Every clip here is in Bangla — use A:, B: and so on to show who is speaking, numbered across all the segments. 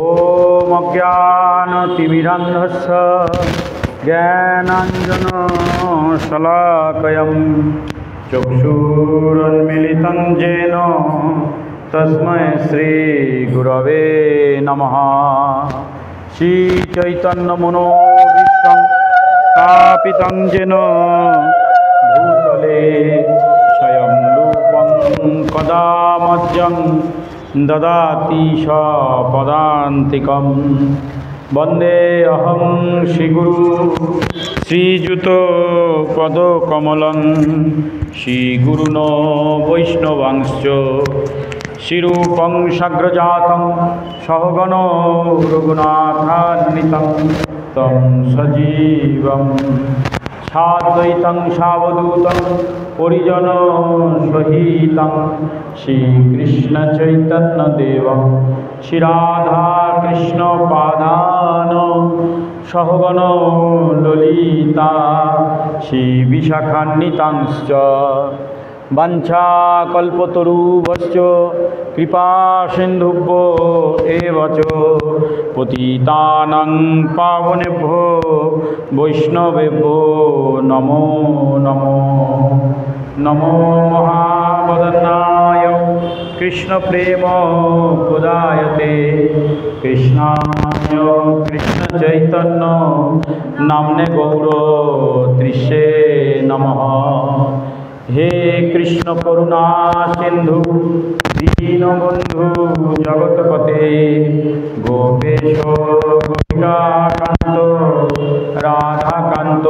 A: ॐ अज्ञानतिमिरान्धस्य ज्ञानाञ्जनशलाकया चक्षुरुन्मीलितं येन तस्मै श्रीगुरवे नमः। श्रीचैतन्यमनोभीष्टं स्थापितं येन भूतले स्वयं रूपं कदा मह्यं ददाति सपदान्तिकं। वन्देऽहं श्रीगुरु श्रीयुतो पदकमलं श्रीगुरुन् वैष्णवांश्च श्रीरूपं साग्रजातं सहगण रघुनाथान्वितं तं सजीवं साद्वैतं सावधूतं परिजनसहितं श्रीकृष्णचैतन्यदेवं श्रीराधाकृष्णपादान् सहगण ललिता श्रीविशाखान्वितांश्च वाञ्छाकल्पतरुभ्यश्च कृपासिन्धुभ्यो एव च पतितानां पावनेभ्यो वैष्णवेभ्यो नमो नमो। नमो महावदनाय कृष्णप्रेमोदायते कृष्णाय कृष्णचैतन्य नाम्ने गौरतृषे नमः। हे कृष्ण करुणा सिंधु दीनबंधु जगतपते गोपेश गोपिकाकांत राधाकांत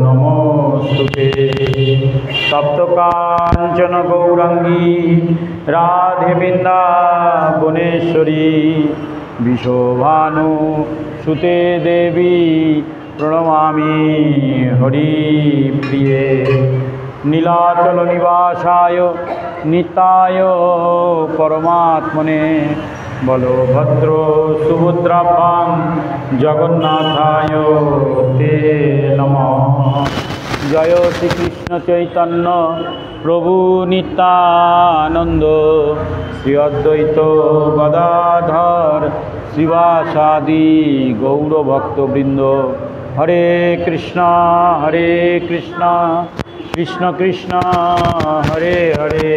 A: नमोस्तुते। सप्तकांचन गौरांगी राधे वृंदावनेश्वरी विशोभानु सुते देवी प्रणमामि हरिप्रिये। नीलाचल निवासाय निताय परमात्मने बलभद्र सुभद्राभ्यां जगन्नाथाय ते नमः। जय श्री कृष्ण चैतन्य प्रभु नित्यानंद श्री अद्वैत गदाधर श्रीवासादि गौरभक्तवृंद। हरे कृष्णा कृष्ण कृष्ण हरे हरे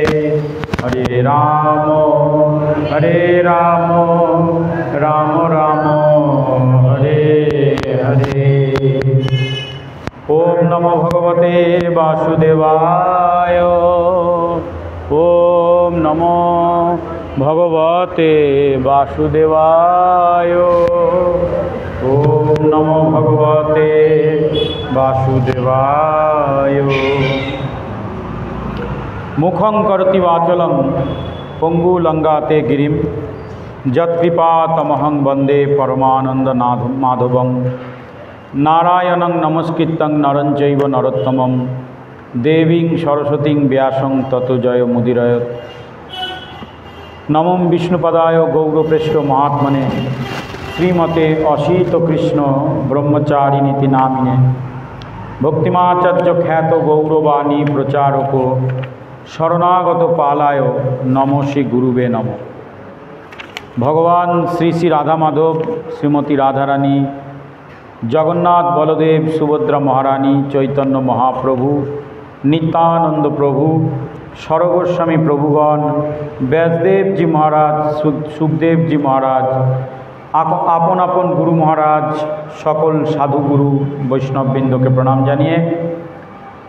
A: हरे राम राम राम हरे हरे। ओम नमो भगवते वासुदेवाय। ओम नमो भगवते वासुदेवाय। ओम नमो भगवते वासुदेवाय। मुखं करोति वाचालं पंगुलंगाते गिरिं यत्कृपातमहं वन्दे परमानंद माधवं। नारायणं नमस्कृतं नरं चैव नरोत्तमं देवीं सरस्वतीं व्यासं ततो जयमुदीरयेत्। नमो विष्णुपदाय गौरप्रेष्ठ महात्मने श्रीमते असीत कृष्ण ब्रह्मचारिणीति नामिने भक्तिमाचार्य ख्यात गौरवाणी प्रचारक शरणागत पालाय नमो श्री गुरुवे नमो। भगवान श्री श्री राधा माधव श्रीमती राधारानी जगन्नाथ बलदेव सुभद्रा महारानी चैतन्य महाप्रभु नित्यानंद प्रभु सर्वगोस्वामी प्रभुगण व्यासदेव जी महाराज सुखदेव जी महाराज आपन आपन गुरु महाराज सकल साधुगुरु वैष्णवबृंद के प्रणाम जानिए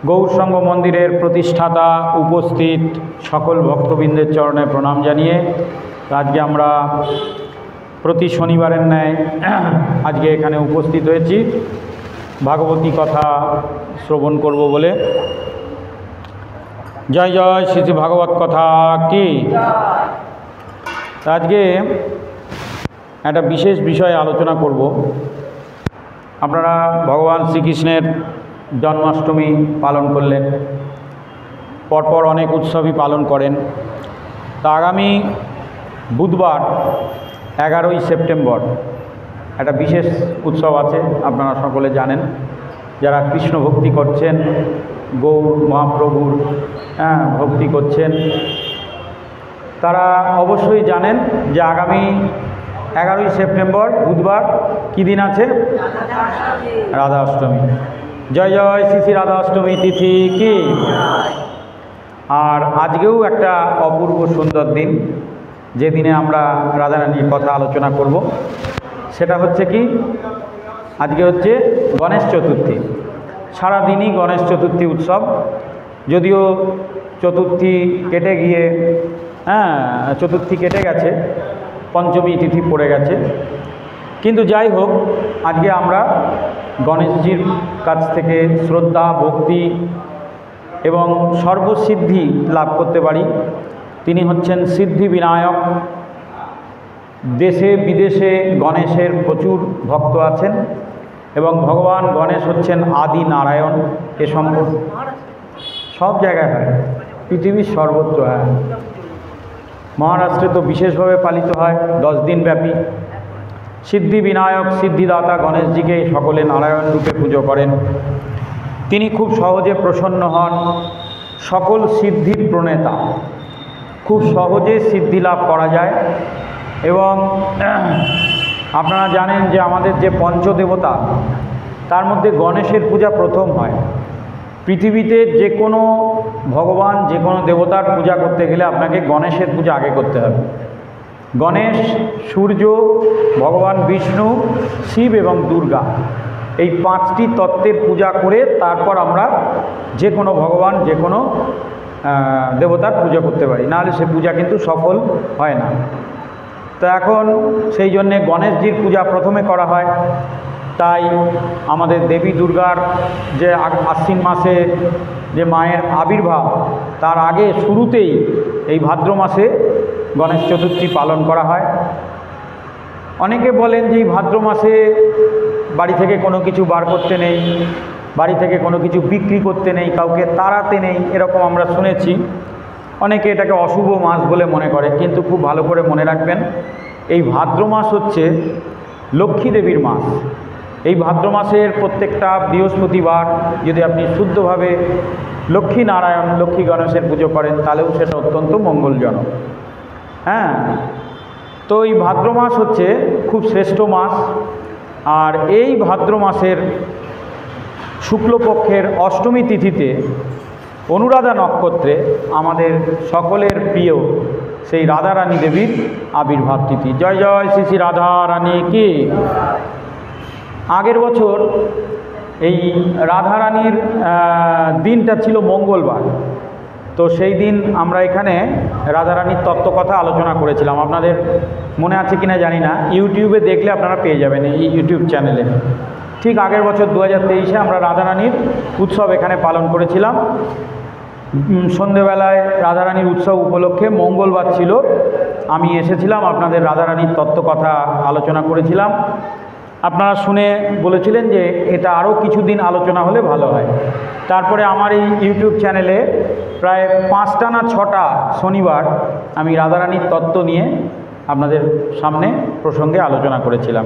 A: गौरसंग मंदिरेर प्रतिष्ठाता उपस्थित सकल भक्तबृंदेर चरणे प्रणाम जानिए आज के आमरा प्रति शनिवारेर न्याय आज के एखाने उपस्थित हয়েছি भागवती कथा श्रवण करब बोले। जय जय श्री श्री भागवत कथा की। आज के एक विशेष विषय आलोचना करब। आपनारा भगवान श्रीकृष्णेर जन्माष्टमी पालन करलें परपर अनेक उत्सवई पालन करें। तो आगामी बुधवार 11 सेप्टेम्बर एक विशेष उत्सव आछे आपनारा सकले जानें। যারা কৃষ্ণ ভক্তি করছেন, গৌর মহাপ্রভুর ভক্তি করছেন, তারা অবশ্যই জানেন যে আগামী 11ই সেপ্টেম্বর বুধবার কী দিন আছে? রাধা অষ্টমী। জয় জয় শ্রী শ্রী রাধা অষ্টমী তিথি কি। আর আজকেও একটা অপূর্ব সুন্দর দিন, যে দিনে আমরা রাধারানীর কথা আলোচনা করব। সেটা হচ্ছে কি, আজকে হচ্ছে গণেশ চতুর্থী। সারাদিনই গণেশ চতুর্থী উৎসব, যদিও চতুর্থী কেটে গিয়ে চতুর্থী কেটে গেছে, পঞ্চমী তিথি পড়ে গেছে, কিন্তু যাই হোক আজকে আমরা গণেশজির কাছ থেকে শ্রদ্ধা ভক্তি এবং সর্বসিদ্ধি লাভ করতে পারি। তিনি হচ্ছেন সিদ্ধি বিনায়ক। দেশে বিদেশে গণেশের প্রচুর ভক্ত আছেন এবং ভগবান গণেশ হচ্ছেন আদি নারায়ণ। এ সম্পর্কে সব জায়গায় হয়, পৃথিবীর সর্বত্র হয়। মহারাষ্ট্রে তো বিশেষভাবে পালিত হয় 10 দিন ব্যাপী। সিদ্ধি বিনায়ক সিদ্ধিদাতা গণেশজিকে সকলে নারায়ণ রূপে পুজো করেন। তিনি খুব সহজে প্রসন্ন হন, সকল সিদ্ধির প্রণেতা। খুব সহজে সিদ্ধি লাভ করা যায়। এবং আপনারা জানেন যে আমাদের যে পঞ্চদেবতা, তার মধ্যে গণেশের পূজা প্রথম হয়। পৃথিবীতে যে কোনো ভগবান, যে কোনো দেবতার পূজা করতে গেলে আপনাকে গণেশের পূজা আগে করতে হবে। গণেশ, সূর্য, ভগবান বিষ্ণু, শিব এবং দুর্গা, এই 5টি তত্ত্বের পূজা করে তারপর আমরা যে কোনো ভগবান, যে কোনো দেবতার পূজা করতে পারি, নাহলে সে পূজা কিন্তু সফল হয় না। তো এখন সেই জন্যে গণেশজির পূজা প্রথমে করা হয়। তাই আমাদের দেবী দুর্গার যে আশ্বিন মাসে যে মায়ের আবির্ভাব, তার আগে শুরুতেই এই ভাদ্র মাসে গণেশ চতুর্থী পালন করা হয়। অনেকে বলেন যে এই ভাদ্র মাসে বাড়ি থেকে কোনো কিছু বার করতে নেই, বাড়ি থেকে কোনো কিছু বিক্রি করতে নেই, কাউকে তাড়াতে নেই, এরকম আমরা শুনেছি। অনেকে এটাকে অশুভ মাস বলে মনে করে, কিন্তু খুব ভালো করে মনে রাখবেন, এই ভাদ্র মাস হচ্ছে লক্ষ্মী দেবীর মাস। এই ভাদ্র মাসের প্রত্যেকটা বৃহস্পতিবার যদি আপনি শুদ্ধভাবে লক্ষ্মী নারায়ণ, লক্ষ্মী গণেশের পুজো করেন, তাহলেও সেটা অত্যন্ত মঙ্গলজনক। তো এই ভাদ্র মাস হচ্ছে খুব শ্রেষ্ঠ মাস। আর এই ভাদ্র মাসের শুক্লপক্ষের অষ্টমী তিথিতে অনুরাধা নক্ষত্রে আমাদের সকলের প্রিয় সেই রাধারানী দেবীর আবির্ভাব তিথি। জয় জয় শ্রী শ্রী রাধারানী কি। আগের বছর এই রাধারানীর দিনটা ছিল মঙ্গলবার। তো সেই দিন আমরা এখানে রাধারানীর তত্ত্বকথা আলোচনা করেছিলাম। আপনাদের মনে আছে কিনা জানি না, ইউটিউবে দেখলে আপনারা পেয়ে যাবেন এই ইউটিউব চ্যানেলে। ঠিক আগের বছর 2023-এ আমরা রাধারানীর উৎসব এখানে পালন করেছিলাম। সন্ধেবেলায় রাধারানীর উৎসব উপলক্ষে মঙ্গলবার ছিল, আমি এসেছিলাম, আপনাদের রাধারানীর তত্ত্বকথা আলোচনা করেছিলাম। আপনারা শুনে বলেছিলেন যে এটা আরও কিছুদিন আলোচনা হলে ভালো হয়। তারপরে আমার এই ইউটিউব চ্যানেলে প্রায় 5টা না 6টা শনিবার আমি রাধারানীর তত্ত্ব নিয়ে আপনাদের সামনে প্রসঙ্গে আলোচনা করেছিলাম।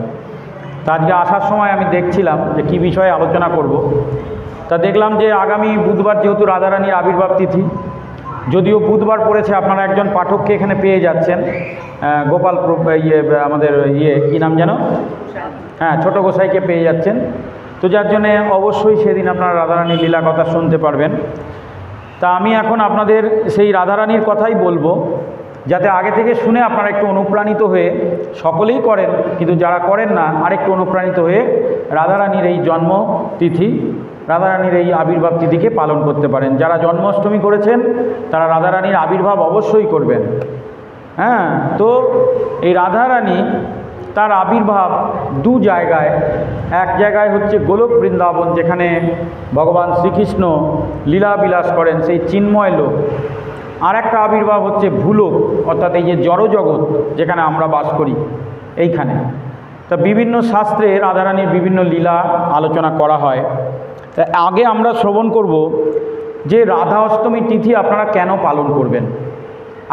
A: তা আজকে আসার সময় আমি দেখছিলাম যে কী বিষয়ে আলোচনা করব। তা দেখলাম যে আগামী বুধবার যেহেতু রাধারানীর আবির্ভাব তিথি, যদিও বুধবার পড়েছে, আপনারা একজন পাঠককে এখানে পেয়ে যাচ্ছেন, গোপাল আমাদের কী নাম যেন, ছোট গোসাইকে পেয়ে যাচ্ছেন। তো যার জন্যে অবশ্যই সেদিন আপনারা রাধারানীর লীলা কথা শুনতে পারবেন। তা আমি এখন আপনাদের সেই রাধারানীর কথাই বলবো, যাতে আগে থেকে শুনে আপনারা একটু অনুপ্রাণিত হয়ে, সকলেই করেন কিন্তু যারা করেন না আরেকটু অনুপ্রাণিত হয়ে রাধারানীর এই জন্ম তিথি, রাধারানীর এই আবির্ভাব তিথিকে পালন করতে পারেন। যারা জন্মাষ্টমী করেছেন তারা রাধারানীর আবির্ভাব অবশ্যই করবেন। তো এই রাধারানী তার আবির্ভাব 2 জায়গায়। এক জায়গায় হচ্ছে গোলক বৃন্দাবন, যেখানে ভগবান শ্রীকৃষ্ণ লীলা বিলাস করেন, সেই চিন্ময় লোক। আর একটা আবির্ভাব হচ্ছে ভূলোক, অর্থাৎ এই যে জড়জগৎ যেখানে আমরা বাস করি, এইখানে। তা বিভিন্ন শাস্ত্রে রাধারানীর বিভিন্ন লীলা আলোচনা করা হয়। তা আগে আমরা শ্রবণ করব যে রাধা অষ্টমী তিথি আপনারা কেন পালন করবেন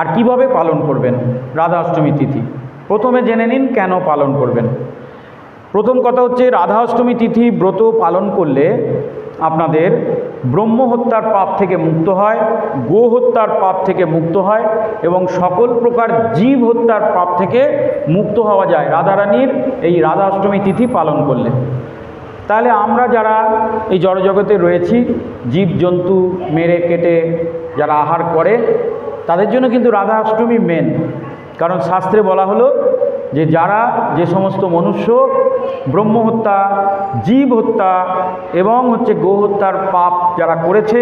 A: আর কিভাবে পালন করবেন রাধা অষ্টমী তিথি। প্রথমে জেনে নিন কেন পালন করবেন। প্রথম কথা হচ্ছে রাধা অষ্টমী তিথি ব্রত পালন করলে আপনাদের ব্রহ্ম হত্যার পাপ থেকে মুক্ত হয়, গো হত্যার পাপ থেকে মুক্ত হয় এবং সকল প্রকার জীব হত্যার পাপ থেকে মুক্ত হওয়া যায় রাধারানীর এই রাধাষ্টমী তিথি পালন করলে। তাহলে আমরা যারা এই জড়জগতে রয়েছি, জীবজন্তু মেরে কেটে যারা আহার করে, তাদের জন্য কিন্তু রাধাষ্টমী মেন। কারণ শাস্ত্রে বলা হলো যে যারা যে সমস্ত মনুষ্য ব্রহ্ম হত্যা, জীব হত্যা এবং গো হত্যার পাপ যারা করেছে,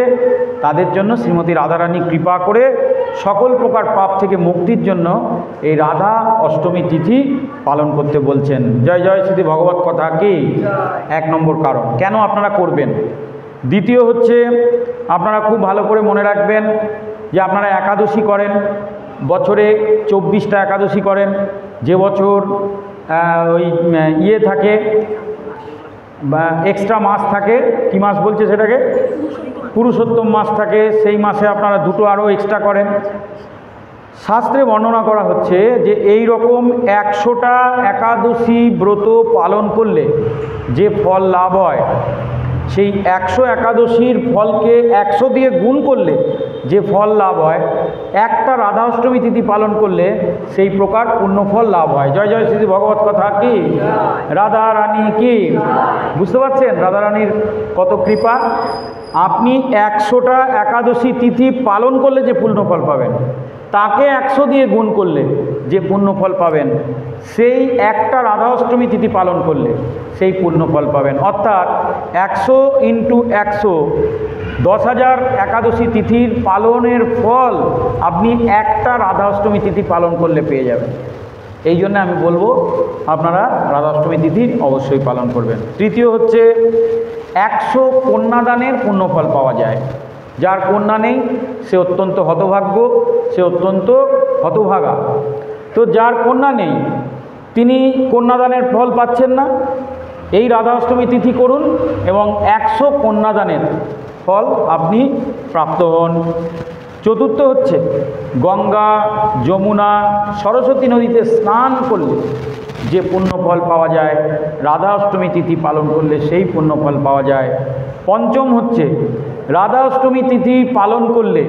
A: তাদের জন্য শ্রীমতী রাধারানী কৃপা করে সকল প্রকার পাপ থেকে মুক্তির জন্য এই রাধা অষ্টমী তিথি পালন করতে বলছেন। জয় জয় শ্রী ভগবত কথা কি 1 নম্বর কারণ কেন আপনারা করবেন। দ্বিতীয় হচ্ছে, আপনারা খুব ভালো করে মনে রাখবেন যে আপনারা একাদশী করেন, বছরে 24টা একাদশী করেন। যে বছর ওই থাকে বা এক্সট্রা মাস থাকে, কি মাস বলছে সেটাকে, পুরুষোত্তম মাস থাকে, সেই মাসে আপনারা 2টো আরও এক্সট্রা করেন। শাস্ত্রে বর্ণনা করা হচ্ছে যে এই রকম 100টা একাদশী ব্রত পালন করলে যে ফল লাভ হয়, সেই 100 একাদশীর ফলকে 100 দিয়ে গুণ করলে যে ফল লাভ হয়, একটা রাধা অষ্টমী তিথি পালন করলে সেই প্রকার পুণ্যফল লাভ হয়। জয় জয় শ্রী ভগবত কথা কি, রাধা রানী কি। বুঝতে পারছেন রাধা রানীর কত কৃপা। আপনি 100টা একাদশী তিথি পালন করলে যে পুণ্যফল পাবেন, তাকে 100 দিয়ে গুণ করলে যে পুণ্যফল পাবেন, সেই একটা রাধা অষ্টমী তিথি পালন করলে সেই পুণ্যফল পাবেন। অর্থাৎ 100 × 100 10,000 একাদশী তিথির পালনের ফল আপনি একটা রাধা অষ্টমী তিথি পালন করলে পেয়ে যাবেন। এই জন্য আমি বলবো আপনারা রাধা অষ্টমী তিথি অবশ্যই পালন করবেন। তৃতীয় হচ্ছে, 100 কন্যাদানের পুণ্যফল পাওয়া যায়। যার কন্যা নেই সে অত্যন্ত হতভাগ্য, সে অত্যন্ত হতভাগা। তো যার কন্যা নেই তিনি কন্যাদানের ফল পাচ্ছেন না, এই রাধা অষ্টমী তিথি করুন এবং 100 কন্যাদানের ফল আপনি প্রাপ্ত হন। চতুর্থ হচ্ছে, গঙ্গা, যমুনা, সরস্বতী নদীতে স্নান করলে যে পুণ্যফল পাওয়া যায়, রাধা অষ্টমী তিথি পালন করলে সেই পুণ্যফল পাওয়া যায়। পঞ্চম হচ্ছে, রাধা অষ্টমী তিথি পালন করলে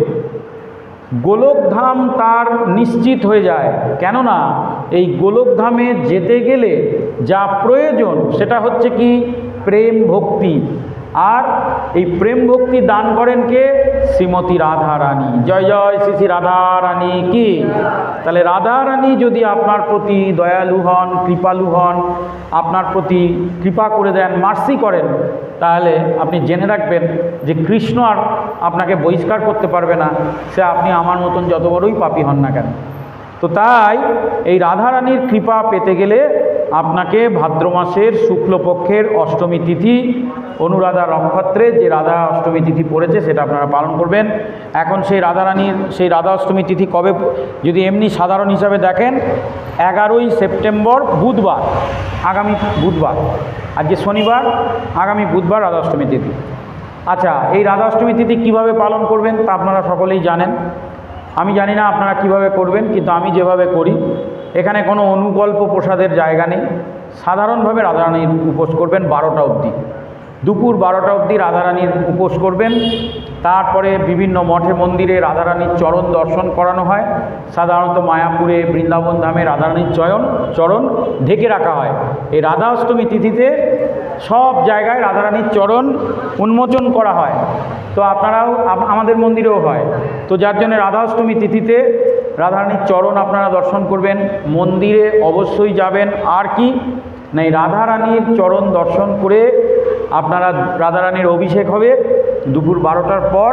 A: গোলকধাম তার নিশ্চিত হয়ে যায়। কেননা এই গোলকধামে যেতে গেলে যা প্রয়োজন সেটা হচ্ছে কি, প্রেম ভক্তি। আর এই প্রেম ভক্তি দান করেন কে, শ্রীমতী রাধা রানী। জয় জয় শ্রী শ্রী রাধা রানী কি। তাহলে রাধা রানী যদি আপনার প্রতি দয়ালু হন, কৃপালু হন, আপনার প্রতি কৃপা করে দেন, মার্সি করেন, তাহলে আপনি জেনে রাখবেন যে কৃষ্ণ আর আপনাকে বহিষ্কার করতে পারবে না, সে আপনি আমার মতন যত বড়ই পাপী হন না কেন। তো তাই এই রাধারানীর কৃপা পেতে গেলে আপনাকে ভাদ্র মাসের শুক্লপক্ষের অষ্টমী তিথি, অনুরাধা নক্ষত্রে যে রাধা অষ্টমী তিথি পড়েছে সেটা আপনারা পালন করবেন। এখন সেই রাধারানীর সেই রাধা অষ্টমী তিথি কবে, যদি এমনি সাধারণ হিসাবে দেখেন, 11ই সেপ্টেম্বর বুধবার, আগামী বুধবার। আজকে শনিবার, আগামী বুধবার রাধা অষ্টমী তিথি। আচ্ছা, এই রাধা অষ্টমী তিথি কীভাবে পালন করবেন তা আপনারা সকলেই জানেন। আমি জানি না আপনারা কিভাবে করবেন, কিন্তু আমি যেভাবে করি, এখানে কোনো অনুকল্প প্রসাদের জায়গা নেই। সাধারণভাবে রাধারানীর উপোস করবেন 12টা অবধি, দুপুর 12টা অবধি রাধারানীর উপোস করবেন। তারপরে বিভিন্ন মঠে মন্দিরে রাধারানীর চরণ দর্শন করানো হয়। সাধারণত মায়াপুরে, বৃন্দাবন ধামে রাধারানীর চরণ ঢেকে রাখা হয়। এই রাধা অষ্টমী তিথিতে সব জায়গায় রাধারানীর চরণ উন্মোচন করা হয়। তো আপনারাও, আমাদের মন্দিরেও হয়। তো যার জন্য রাধা অষ্টমী তিথিতে রাধারানীর চরণ আপনারা দর্শন করবেন, মন্দিরে অবশ্যই যাবেন। আর কি না, এই রাধারানীর চরণ দর্শন করে আপনারা, রাধারানীর অভিষেক হবে দুপুর 12টার পর।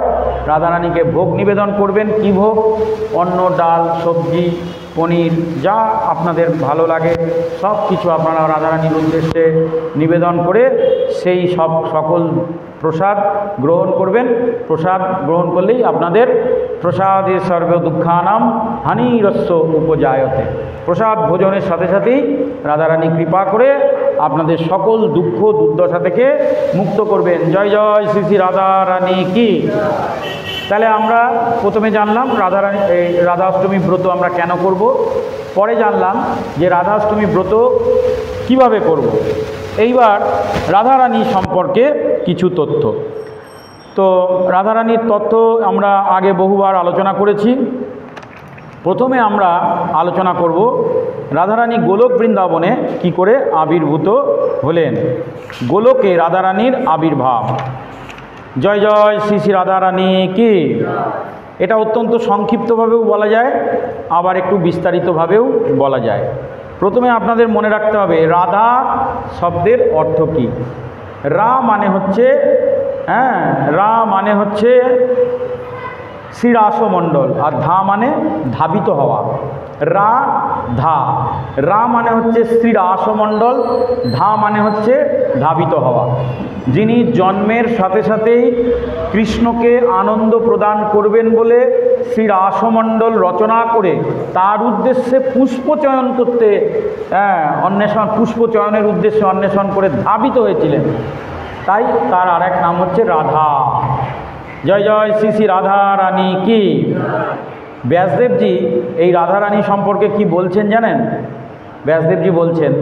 A: রাধারানীকে ভোগ নিবেদন করবেন। কি ভোগ? অন্ন, ডাল, সবজি, পনির, যা আপনাদের ভালো লাগে সব কিছু আপনারা রাধারানীর উদ্দেশ্যে নিবেদন করে সেই সকল প্রসাদ গ্রহণ করবেন। প্রসাদ গ্রহণ করলেই আপনাদের প্রসাদে সর্ব দুঃখানাম হানিরস্য উপজায়তে। প্রসাদ ভোজনের সাথে সাথেই রাধারানী কৃপা করে আপনাদের সকল দুঃখ দুর্দশা থেকে মুক্ত করবেন। জয় জয় শ্রী শ্রী রাধা রানী কি। তাহলে আমরা প্রথমে জানলাম রাধারানী, এই রাধা অষ্টমী ব্রত আমরা কেন করব। পরে জানলাম যে রাধা অষ্টমী ব্রত কিভাবে করব। এইবার রাধারানী সম্পর্কে কিছু তথ্য। তো রাধারানীর তত্ত্ব আমরা আগে বহুবার আলোচনা করেছি। প্রথমে আমরা আলোচনা করব রাধারানী গোলক বৃন্দাবনে কি করে আবির্ভূত হলেন। গোলকে রাধারানীর আবির্ভাব। জয় জয় শ্রী শ্রী রাধারানী কি। এটা অত্যন্ত সংক্ষিপ্তভাবেও বলা যায়, আবার একটু বিস্তারিতভাবেও বলা যায়। প্রথমে আপনাদের মনে রাখতে হবে রাধা শব্দের অর্থ কী। রা মানে হচ্ছে রা মানে হচ্ছে শ্রীরাসমণ্ডল, আর ধা মানে ধাবিত হওয়া। রা ধা, রা মানে হচ্ছে শ্রীরাসমণ্ডল, ধা মানে হচ্ছে ধাবিত হওয়া। যিনি জন্মের সাথে সাথেই কৃষ্ণকে আনন্দ প্রদান করবেন বলে শ্রীরাসমণ্ডল রচনা করে তার উদ্দেশ্যে পুষ্প চয়ন করতে পুষ্প চয়নের উদ্দেশ্যে অন্বেষণ করে ধাবিত হয়েছিলেন, তাই তার আর এক নাম হচ্ছে রাধা। জয় জয় শ্রী শ্রী রাধা রানী কি। ব্যাসদেবজি এই রাধা রানী সম্পর্কে কি বলছেন জানেন? ব্যাসদেবজি বলছেন,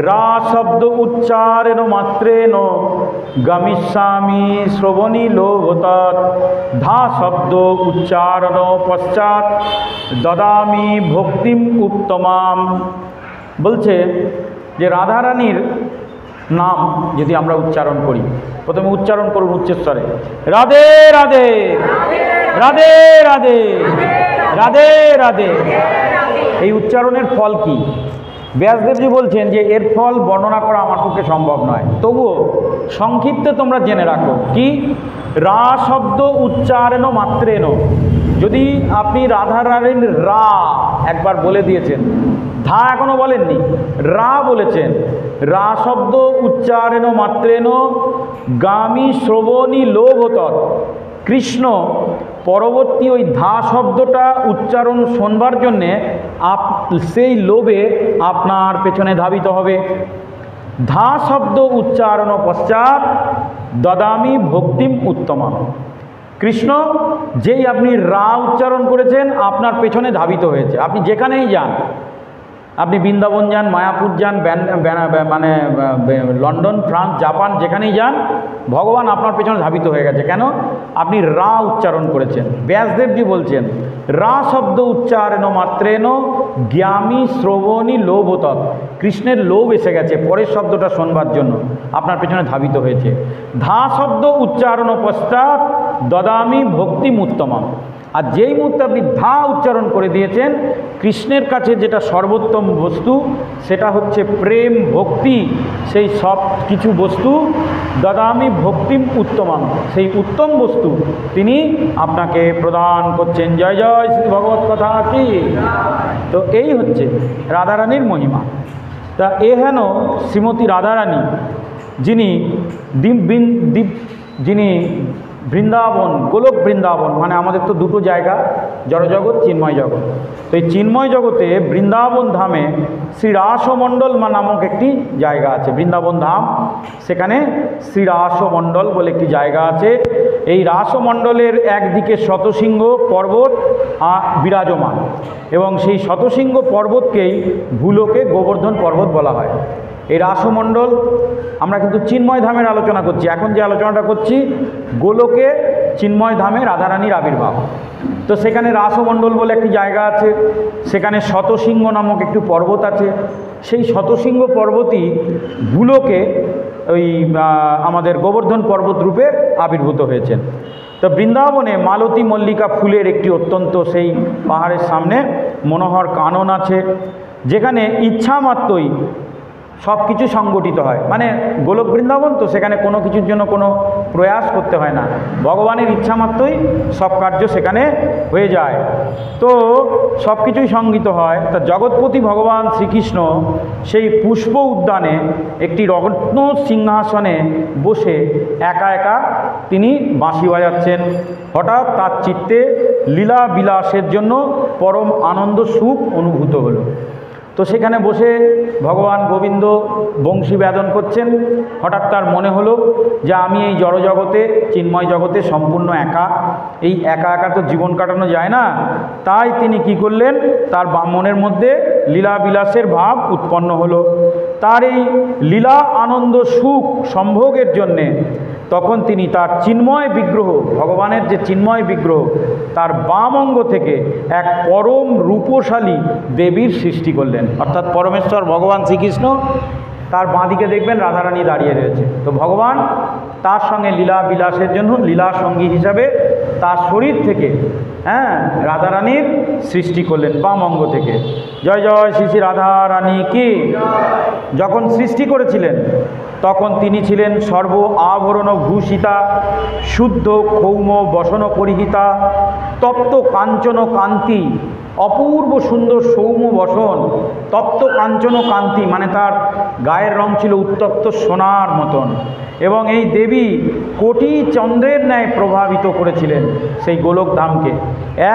A: রা শব্দ উচ্চারেণ মাত্রেণ গমিষ্যামি শ্রবণী লোভতৎ, ধা শব্দ উচ্চারণ পশ্চাৎ দদামি ভক্তিম উত্তমাম। বলছে যে রাধারানীর নাম যদি আমরা উচ্চারণ করি, প্রথমে উচ্চারণ করুন উচ্চস্বরে, রাধে রাধে রাধে রাধে রাধে রাধে। এই উচ্চারণের ফল কি? ব্যাসদেবজি বলছেন যে এর ফল বর্ণনা করা আমার পক্ষে সম্ভব নয়, তবুও সংক্ষিপ্তে তোমরা জেনে রাখো কি। রা শব্দ উচ্চারণ মাত্রেণ, যদি আপনি রাধারানীর রা একবার বলে দিয়েছেন, ধা এখনো বলেননি, রা বলেছেন, রা শব্দ উচ্চারণ মাত্রেণ গামী শ্রবণী লোভতৎ, কৃষ্ণ পরবর্তী ওই ধা শব্দটা উচ্চারণ শোনবার জন্যে সেই লোভে আপনার পেছনে ধাবিত হবে। ধা শব্দ উচ্চারণ পশ্চাৎ দদামি ভক্তিম উত্তমা, কৃষ্ণ যেই আপনি রা উচ্চারণ করেছেন আপনার পেছনে ধাবিত হয়েছে। আপনি যেখানেই যান, আপনি বৃন্দাবন যান, মায়াপুর যান, মানে লন্ডন, ফ্রান্স, জাপান, যেখানেই যান ভগবান আপনার পেছনে ধাবিত হয়ে গেছে। কেন? আপনি রা উচ্চারণ করেছেন। ব্যাসদেবজি বলছেন, রা শব্দ উচ্চারণ মাত্রেণ জ্ঞামী শ্রবণী লোভতৎ, কৃষ্ণের লোভ এসে গেছে পরের শব্দটা শোনবার জন্য, আপনার পেছনে ধাবিত হয়েছে। ধা শব্দ উচ্চারণ পশ্চাৎ দদামি ভক্তিম উত্তমম, আর যেই মুহূর্তে আপনি ধা উচ্চারণ করে দিয়েছেন, কৃষ্ণের কাছে যেটা সর্বোত্তম বস্তু সেটা হচ্ছে প্রেম ভক্তি, সেই সব কিছু বস্তু দদামি ভক্তিম উত্তমম, সেই উত্তম বস্তু তিনি আপনাকে প্রদান করছেন। জয় জয় শ্রী ভগবত কথা কি। তো এই হচ্ছে রাধারানীর মহিমা। তা এ হেন শ্রীমতী রাধারানী যিনি যিনি বৃন্দাবন, গোলক বৃন্দাবন, মানে আমাদের তো দুটো জায়গা, জড়জগৎ, চিন্ময় জগৎ। তো এই চিন্ময় জগতে বৃন্দাবন ধামে শ্রীরাসমণ্ডল নামক একটি জায়গা আছে, বৃন্দাবন ধাম, সেখানে শ্রীরাসমণ্ডল বলে একটি জায়গা আছে। এই রাসমণ্ডলের একদিকে শতশৃঙ্গ পর্বত বিরাজমান, এবং সেই শতশৃঙ্গ পর্বতকেই ভূলোকে গোবর্ধন পর্বত বলা হয়। এই রাসমণ্ডল, আমরা কিন্তু চিন্ময় ধামের আলোচনা করছি, এখন যে আলোচনাটা করছি গোলকে চিন্ময় ধামে রাধারানীর আবির্ভাব। তো সেখানে রাসমণ্ডল বলে একটি জায়গা আছে, সেখানে শতশৃঙ্গ নামক একটি পর্বত আছে। সেই শতশৃঙ্গ পর্বতই ভূলোকে ওই আমাদের গোবর্ধন পর্বত রূপে আবির্ভূত হয়েছেন। তো বৃন্দাবনে মালতী মল্লিকা ফুলের একটি অত্যন্ত সেই পাহাড়ের সামনে মনোহর কানন আছে, যেখানে ইচ্ছা মাত্রই সব কিছু সংগঠিত হয়। মানে গোলক বৃন্দাবন তো, সেখানে কোনো কিছুর জন্য কোনো প্রয়াস করতে হয় না, ভগবানের ইচ্ছা মাত্রই সব কার্য সেখানে হয়ে যায়। তো সব কিছুই সংগীত হয়। তা জগৎপতি ভগবান শ্রীকৃষ্ণ সেই পুষ্প উদ্যানে একটি রত্ন সিংহাসনে বসে একা একা তিনি বাঁশি বাজাচ্ছেন। হঠাৎ তার চিত্তে লীলা বিলাসের জন্য পরম আনন্দ সুখ অনুভূত হলো। তো সেখানে বসে ভগবান গোবিন্দ বংশী বেদন করছেন। হঠাৎ তার মনে হলো যে আমি এই জড়জগতে, চিন্ময় জগতে সম্পূর্ণ একা, এই একা একা তো জীবন কাটানো যায় না। তাই তিনি কি করলেন, তার মনের মধ্যে লীলা বিলাসের ভাব উৎপন্ন হলো। তার এই লীলা আনন্দ সুখ সম্ভোগের জন্যে তখন তিনি তার চিন্ময় বিগ্রহ, ভগবানের যে চিন্ময় বিগ্রহ, তার বাম অঙ্গ থেকে এক পরম রূপশালী দেবীর সৃষ্টি করলেন। অর্থাৎ পরমেশ্বর ভগবান শ্রীকৃষ্ণ, তার বাঁদিকে দেখবেন রাধারানী দাঁড়িয়ে রয়েছে। তো ভগবান তার সঙ্গে লীলা বিলাসের জন্য লীলা সঙ্গী হিসাবে তার শরীর থেকে রাধারানীর সৃষ্টি করলেন বাম অঙ্গ থেকে। জয় জয় শ্রী শ্রী রাধারানী কি। যখন সৃষ্টি করেছিলেন তখন তিনি ছিলেন সর্ব আভরণ ভূষিতা, শুদ্ধ ক্ষৌম বসন পরিহিতা, তপ্ত কাঞ্চন কান্তি, অপূর্ব সুন্দর সৌম্য বসন, তপ্ত কাঞ্চন কান্তি মানে তার গায়ের রং ছিল উত্তপ্ত সোনার মতন। এবং এই দেবী কোটি চন্দ্রের ন্যায় প্রভাবিত করেছিলেন সেই গোলকধামকে।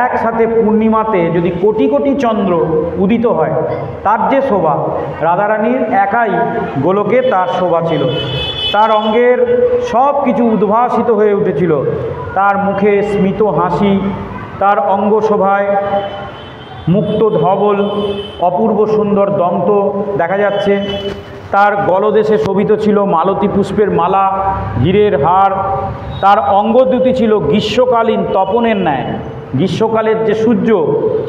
A: একসাথে পূর্ণিমাতে যদি কোটি কোটি চন্দ্র উদিত হয়, তার যে শোভা, রাধারানীর একাই গোলকে তার শোভা ছিল। তার অঙ্গের সব কিছু উদ্ভাসিত হয়ে উঠেছিল। তার মুখে স্মিত হাসি, তার অঙ্গ শোভায় মুক্ত ধবল, অপূর্ব সুন্দর দন্ত দেখা যাচ্ছে। তার গলদেশে শোভিত ছিল মালতী পুষ্পের মালা, হীরের হার। তার অঙ্গ দুটি ছিল গ্রীষ্মকালীন তপনের ন্যায়, গ্রীষ্মকালের যে সূর্য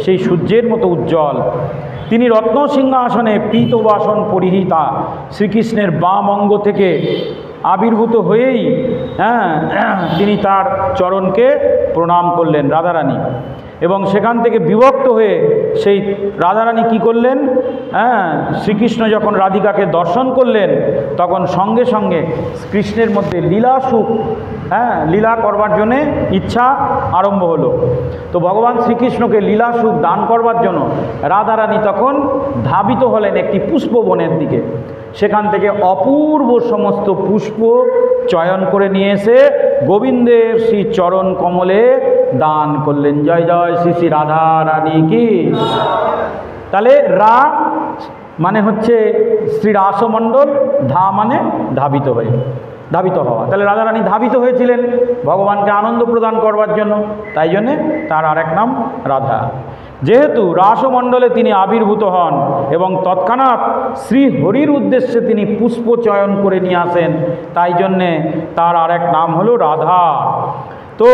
A: সেই সূর্যের মতো উজ্জ্বল। তিনি রত্ন সিংহাসনে পীতবাসন পরিহিতা, শ্রীকৃষ্ণের বাম অঙ্গ থেকে আবির্ভূত হয়েই তিনি তার চরণকে প্রণাম করলেন রাধারানী। এবং সেখান থেকে বিভক্ত হয়ে সেই রাধারানী কি করলেন, শ্রীকৃষ্ণ যখন রাধিকাকে দর্শন করলেন তখন সঙ্গে সঙ্গে কৃষ্ণের মধ্যে লীলা সুখ, লীলা করবার জন্যে ইচ্ছা আরম্ভ হলো। তো ভগবান শ্রীকৃষ্ণকে লীলা সুখ দান করবার জন্য রাধারানী তখন ধাবিত হলেন একটি পুষ্পবনের দিকে। সেখান থেকে অপূর্ব সমস্ত পুষ্প চয়ন করে নিয়ে এসে গোবিন্দের শ্রী চরণ কমলে দান করলেন। জয় জয় শ্রী শ্রী রাধারানী কি। তাহলে রা মানে হচ্ছে শ্রী রাসমণ্ডল, ধা মানে ধাবিত হয়ে, ধাবিত হওয়া। তাহলে রাধারানী ধাবিত হয়েছিলেন ভগবানকে আনন্দ প্রদান করবার জন্য, তাই জন্যে তার আরেক নাম রাধা। যেহেতু রাসমণ্ডলে তিনি আবির্ভূত হন এবং তৎক্ষণাৎ শ্রী হরির উদ্দেশ্যে তিনি পুষ্প চয়ন করে নিয়ে আসেন, তাই জন্যে তার আরেক নাম হলো রাধা। তো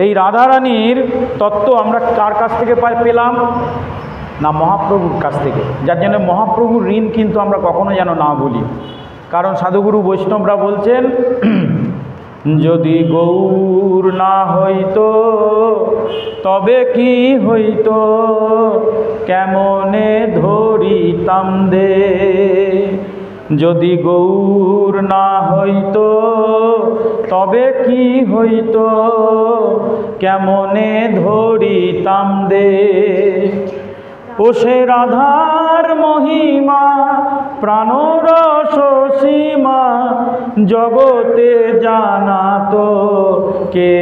A: এই রাধারানীর তত্ত্ব আমরা কার কাছ থেকে পেলাম না, মহাপ্রভুর কাছ থেকে। যার জন্য মহাপ্রভুর ঋণ কিন্তু আমরা কখনো যেন না ভুলি। কারণ সাধুগুরু বৈষ্ণবরা বলছেন, যদি গৌর না হইতো তবে কি হইতো, কেমনে ধরিতাম দে। যদি গৌর না হইতো তবে কি হইতো, কেমনে ধরিতাম দে। ও সে রাধার মহিমা প্রাণরস সীমা, জগতে জানাতো কে,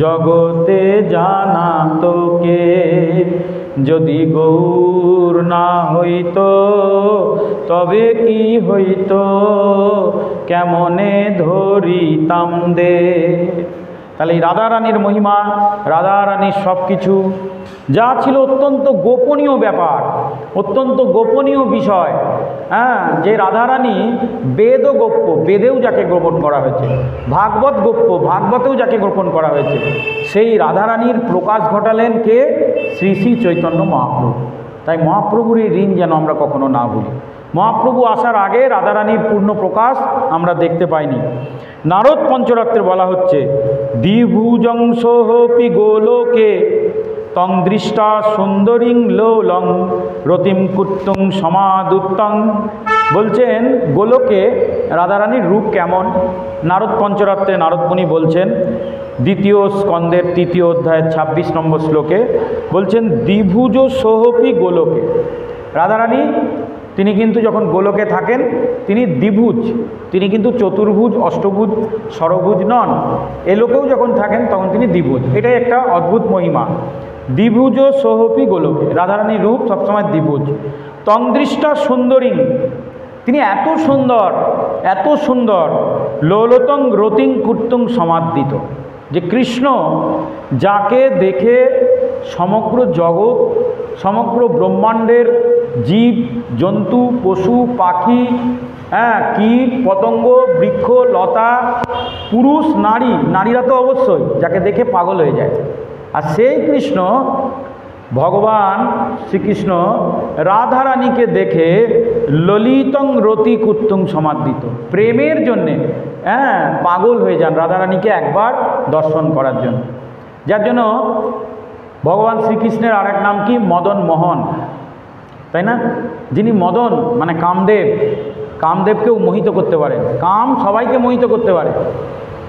A: জগতে জানাতো কে। যদি গৌর না হইতো তবে কি হইতো, কেমনে ধরিতাম দে। তাহলে এই রাধারানীর মহিমা, রাধারানীর সব কিছু যা ছিল অত্যন্ত গোপনীয় ব্যাপার, অত্যন্ত গোপনীয় বিষয়। যে রাধারানী বেদও গোপ্য, বেদেও যাকে গোপন করা হয়েছে, ভাগবত গোপ্য, ভাগবতেও যাকে গোপন করা হয়েছে, সেই রাধারানীর প্রকাশ ঘটালেন কে, শ্রী শ্রী চৈতন্য মহাপ্রভু। তাই মহাপ্রভুর এই ঋণ যেন আমরা কখনো না ভুলি। মহাপ্রভু আসার আগে রাধারানীর পূর্ণ প্রকাশ আমরা দেখতে পাইনি। নারদ পঞ্চরাত্রে বলা হচ্ছে, দ্বিভুজংসোপি গোলোকে তং দৃষ্টা সুন্দরীং লোলং রতিম কুত্তুং সমাদুত্তং। বলছেন গোলোকে রাধারানীর রূপ কেমন। নারদ পঞ্চরাত্রে নারদমুনি বলছেন, দ্বিতীয় স্কন্দের 3য় অধ্যায়ের 26 নম্বর শ্লোকে বলছেন, দ্বিভুজ সোহপি গোলোকে। রাধারানী তিনি কিন্তু যখন গোলকে থাকেন তিনি দ্বিভুজ, তিনি কিন্তু চতুর্ভুজ, অষ্টভুজ, ষড়ভুজ নন। এ লোকেও যখন থাকেন তখন তিনি দ্বিভুজ। এটাই একটা অদ্ভুত মহিমা। দ্বিভুজ সোহপি গোলকে, রাধারানীর রূপ সবসময় দ্বিভুজ। তংদৃষ্টা সুন্দরী, তিনি এত সুন্দর, এত সুন্দর। লোলতং রতিং কুর্তুং সমাদিত, যে কৃষ্ণ যাকে দেখে সমগ্র জগৎ, সমগ্র ব্রহ্মাণ্ডের জীব জন্তু পশু পাখি হ্যাঁ, কীট পতঙ্গ, বৃক্ষ, লতা, পুরুষ, নারী, নারীরা তো অবশ্যই, যাকে দেখে পাগল হয়ে যায়। আর সেই কৃষ্ণ, ভগবান শ্রীকৃষ্ণ রাধারানীকে দেখে ললিতং রতি কুত্তুং সমাদৃত, প্রেমের জন্যে পাগল হয়ে যান রাধারানীকে একবার দর্শন করার জন্য। যার জন্য ভগবান শ্রীকৃষ্ণের আর এক নাম কি? মদন মোহন, তাই না? যিনি মদন মানে কামদেব, কামদেবকেও মোহিত করতে পারে। কাম সবাইকে মোহিত করতে পারে,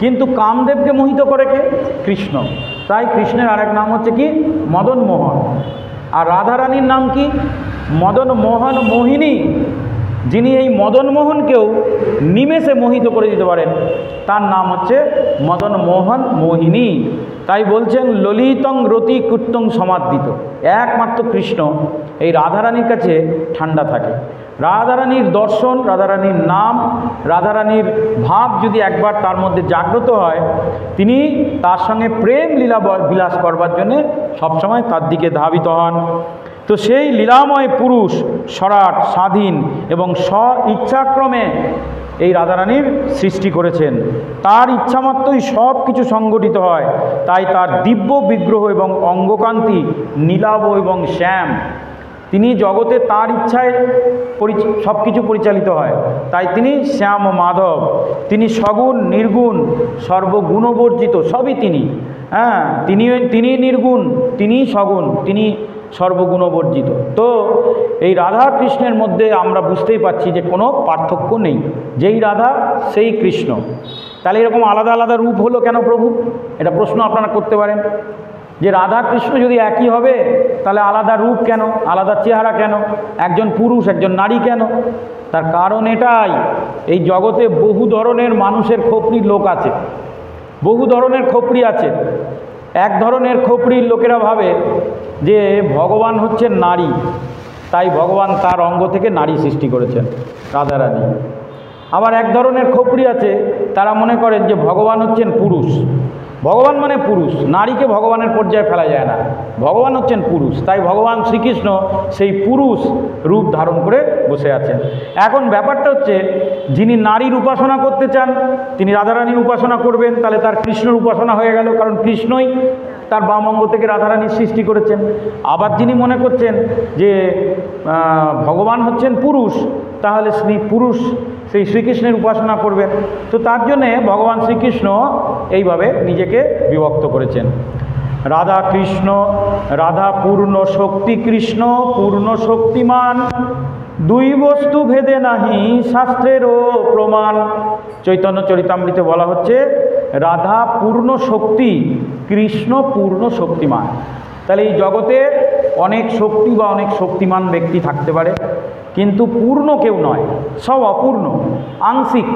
A: কিন্তু কামদেবকে মোহিত করে কে? কৃষ্ণ। তাই কৃষ্ণের আরেক নাম হচ্ছে কি? মদন মোহন। আর রাধারানীর নাম কি? মদন মোহন মোহিনী। যিনি এই মদন মোহনকেও নিমেষে মোহিত করে দিতে পারেন, তার নাম হচ্ছে মদন মোহন মোহিনী। তাই বলছেন ললিতং রতি কুত্তং সমাদৃত, একমাত্র কৃষ্ণ এই রাধারানীর কাছে ঠান্ডা থাকে। রাধারানীর দর্শন, রাধারানীর নাম, রাধারানীর ভাব যদি একবার তার মধ্যে জাগ্রত হয়, তিনি তার সঙ্গে প্রেম লীলা বিলাস করবার জন্যে সবসময় তার দিকে ধাবিত হন। তো সেই লীলাময় পুরুষ সরাট, স্বাধীন এবং স্ব ইচ্ছাক্রমে এই রাধারানীর সৃষ্টি করেছেন। তার ইচ্ছামাত্রই সব কিছু সংগঠিত হয়। তাই তার দিব্য বিগ্রহ এবং অঙ্গকান্তি নীলাভ এবং শ্যাম। তিনি জগতে তার ইচ্ছায় সব কিছু পরিচালিত হয়, তাই তিনি শ্যাম মাধব। তিনি সগুণ, নির্গুণ, সর্বগুণবর্জিত, সবই তিনি। তিনি নির্গুণ, তিনি সগুণ, তিনি সর্বগুণবর্জিত। তো এই রাধা কৃষ্ণের মধ্যে আমরা বুঝতেই পারছি যে কোনো পার্থক্য নেই, যেই রাধা সেই কৃষ্ণ। তাহলে এরকম আলাদা আলাদা রূপ হলো কেন প্রভু? এটা প্রশ্ন আপনারা করতে পারেন, যে রাধা কৃষ্ণ যদি একই হবে তাহলে আলাদা রূপ কেন, আলাদা চেহারা কেন, একজন পুরুষ একজন নারী কেন? তার কারণ এটাই, এই জগতে বহু ধরনের মানুষের খোপড়ির লোক আছে, বহু ধরনের খোপড়ি আছে। এক ধরনের খোপড়ির লোকেরা ভাবে যে ভগবান হচ্ছেন নারী, তাই ভগবান তার অঙ্গ থেকে নারী সৃষ্টি করেছেন, রাধারানী। আবার এক ধরনের খোপড়ি আছে, তারা মনে করেন যে ভগবান হচ্ছেন পুরুষ, ভগবান মানে পুরুষ, নারীকে ভগবানের পর্যায়ে ফেলা যায় না, ভগবান হচ্ছেন পুরুষ, তাই ভগবান শ্রীকৃষ্ণ সেই পুরুষ রূপ ধারণ করে বসে আছেন। এখন ব্যাপারটা হচ্ছে, যিনি নারীর উপাসনা করতে চান তিনি রাধারানীর উপাসনা করবেন, তাহলে তার কৃষ্ণের উপাসনা হয়ে গেল, কারণ কৃষ্ণই তার বাম অঙ্গ থেকে রাধারানীর সৃষ্টি করেছেন। আবার যিনি মনে করছেন যে ভগবান হচ্ছেন পুরুষ, তাহলে পুরুষ সেই শ্রীকৃষ্ণের উপাসনা করবেন। তো তার জন্যে ভগবান শ্রীকৃষ্ণ এইভাবে নিজেকে বিভক্ত করেছেন। রাধা কৃষ্ণ, রাধা পূর্ণ শক্তি কৃষ্ণ পূর্ণ শক্তিমান, দুই বস্তু ভেদে নাহি শাস্ত্রেরও প্রমাণ। চৈতন্য চরিতামৃতে বলা হচ্ছে রাধা পূর্ণ শক্তি, কৃষ্ণ পূর্ণ শক্তিমান। তাহলে এই জগতে অনেক শক্তি বা অনেক শক্তিমান ব্যক্তি থাকতে পারে, কিন্তু পূর্ণ কেউ নয়, সব অপূর্ণ, আংশিক।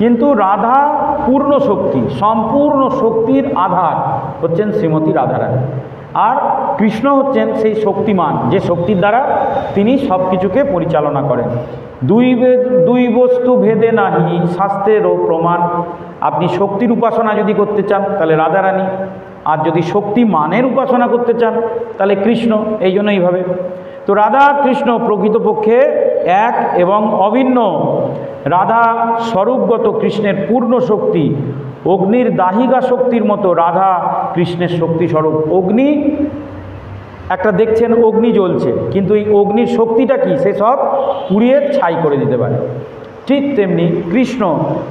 A: কিন্তু রাধা পূর্ণ শক্তি, সম্পূর্ণ শক্তির আধার হচ্ছেন শ্রীমতী রাধারানী। আর কৃষ্ণ হচ্ছেন সেই শক্তিমান, যে শক্তির দ্বারা তিনি সব কিছুকে পরিচালনা করেন। দুই বস্তু ভেদে নাহি শাস্ত্রেরও প্রমাণ। আপনি শক্তির উপাসনা যদি করতে চান তাহলে রাধারানী, আর যদি শক্তিমানের উপাসনা করতে চান তাহলে কৃষ্ণ। এই জন্য এইভাবে তো রাধা কৃষ্ণ প্রকৃতপক্ষে এক এবং অভিন্ন। রাধা স্বরূপগত কৃষ্ণের পূর্ণ শক্তি, অগ্নির দাহিকা শক্তির মতো রাধা কৃষ্ণের শক্তি স্বরূপ। অগ্নি একটা দেখছেন অগ্নি জ্বলছে, কিন্তু এই অগ্নির শক্তিটা কি? সে সব পুড়িয়ে ছাই করে দিতে পারে। ঠিক তেমনি কৃষ্ণ,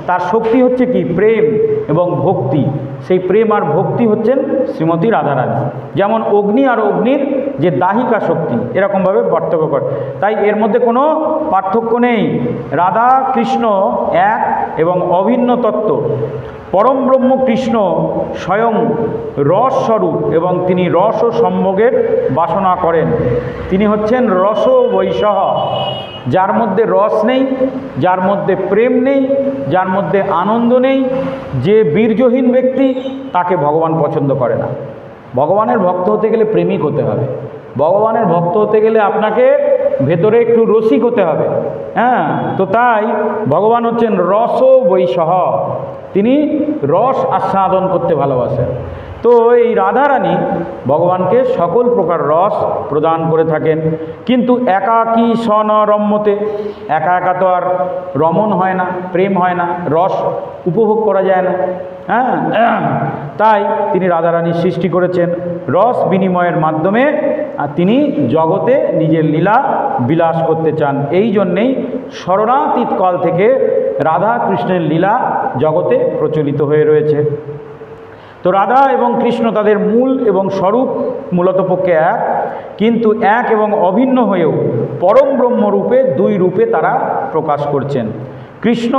A: তার শক্তি হচ্ছে কি? প্রেম এবং ভক্তি। সেই প্রেম আর ভক্তি হচ্ছেন শ্রীমতী রাধারানী। যেমন অগ্নি আর অগ্নির যে দাহিকা শক্তি, এরকমভাবে পার্থক্য করে। তাই এর মধ্যে কোনো পার্থক্য নেই। রাধা কৃষ্ণ এক এবং অভিন্ন তত্ত্ব। পরম ব্রহ্ম কৃষ্ণ স্বয়ং রস স্বরূপ এবং তিনি রস ও সম্ভোগের বাসনা করেন। তিনি হচ্ছেন রস বৈষহ, যার মধ্যে রস নেই, যার মধ্যে প্রেম নেই, যার মধ্যে আনন্দ নেই, যে বীর্যহীন ব্যক্তি, তাকে ভগবান পছন্দ করে না। ভগবানের ভক্ত হতে গেলে প্রেমিক হতে হবে, ভগবানের ভক্ত হতে গেলে আপনাকে ভেতরে একটু রসিক হতে হবে। তো তাই ভগবান হচ্ছেন রস বৈষহ, তিনি রস আস্বাদন করতে ভালোবাসেন। তো এই রাধারানী ভগবানকে সকল প্রকার রস প্রদান করে থাকেন, কিন্তু একাকী সন রম্যতে, একা একা তো আর রমণ হয় না, প্রেম হয় না, রস উপভোগ করা যায় না। হ্যাঁ, তাই তিনি রাধারানীর সৃষ্টি করেছেন রস বিনিময়ের মাধ্যমে, আর তিনি জগতে নিজের লীলা বিলাস করতে চান। এই জন্যেই স্মরণাতীত কাল থেকে রাধা কৃষ্ণের লীলা জগতে প্রচলিত হয়ে রয়েছে। তো রাধা এবং কৃষ্ণ তাদের মূল এবং স্বরূপ মূলত পক্ষে এক, কিন্তু এক এবং অভিন্ন হয়েও পরম ব্রহ্ম রূপে দুই রূপে তারা প্রকাশ করছেন। কৃষ্ণ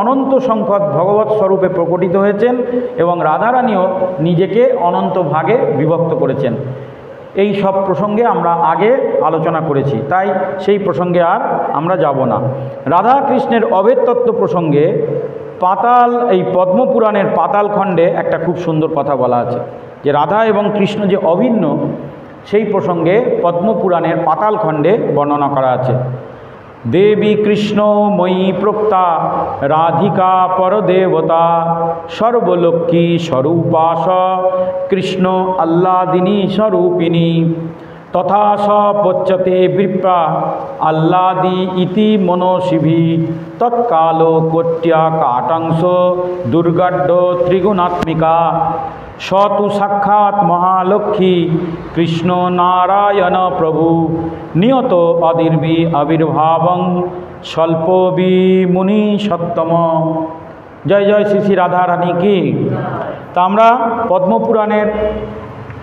A: অনন্ত সংখ্যক ভগবৎ স্বরূপে প্রকটিত হয়েছেন এবং রাধারানীও নিজেকে অনন্ত ভাগে বিভক্ত করেছেন। এই সব প্রসঙ্গে আমরা আগে আলোচনা করেছি, তাই সেই প্রসঙ্গে আর আমরা যাব না। রাধা কৃষ্ণের অভেদ তত্ত্ব প্রসঙ্গে এই পদ্মপুরাণের পাতাল খণ্ডে একটা খুব সুন্দর কথা বলা আছে, যে রাধা এবং কৃষ্ণ যে অভিন্ন, সেই প্রসঙ্গে পদ্মপুরাণের পাতাল খণ্ডে বর্ণনা করা আছে। দেবী কৃষ্ণ ময়ী প্রোক্তা রাধিকা পরদেবতা সর্বলক্ষ্মী স্বরূপাস কৃষ্ণ আহ্লাদিনী স্বরূপিণী তথা সপচ্যতে বিপ্রা আহ্লাদি ইতি মনসিভি তৎকাল কোট্যা কাটাংশ দুর্গাঢ্য ত্রিগুণাত্মিকা সতু সাক্ষাৎ মহালক্ষ্মী কৃষ্ণ নারায়ণ প্রভু নিয়ত অদির্বি আবির্ভাবং স্বল্পবি মুনি সত্তম। জয় জয় শ্রী শ্রী রাধারানী কি। তা আমরা পদ্মপুরাণের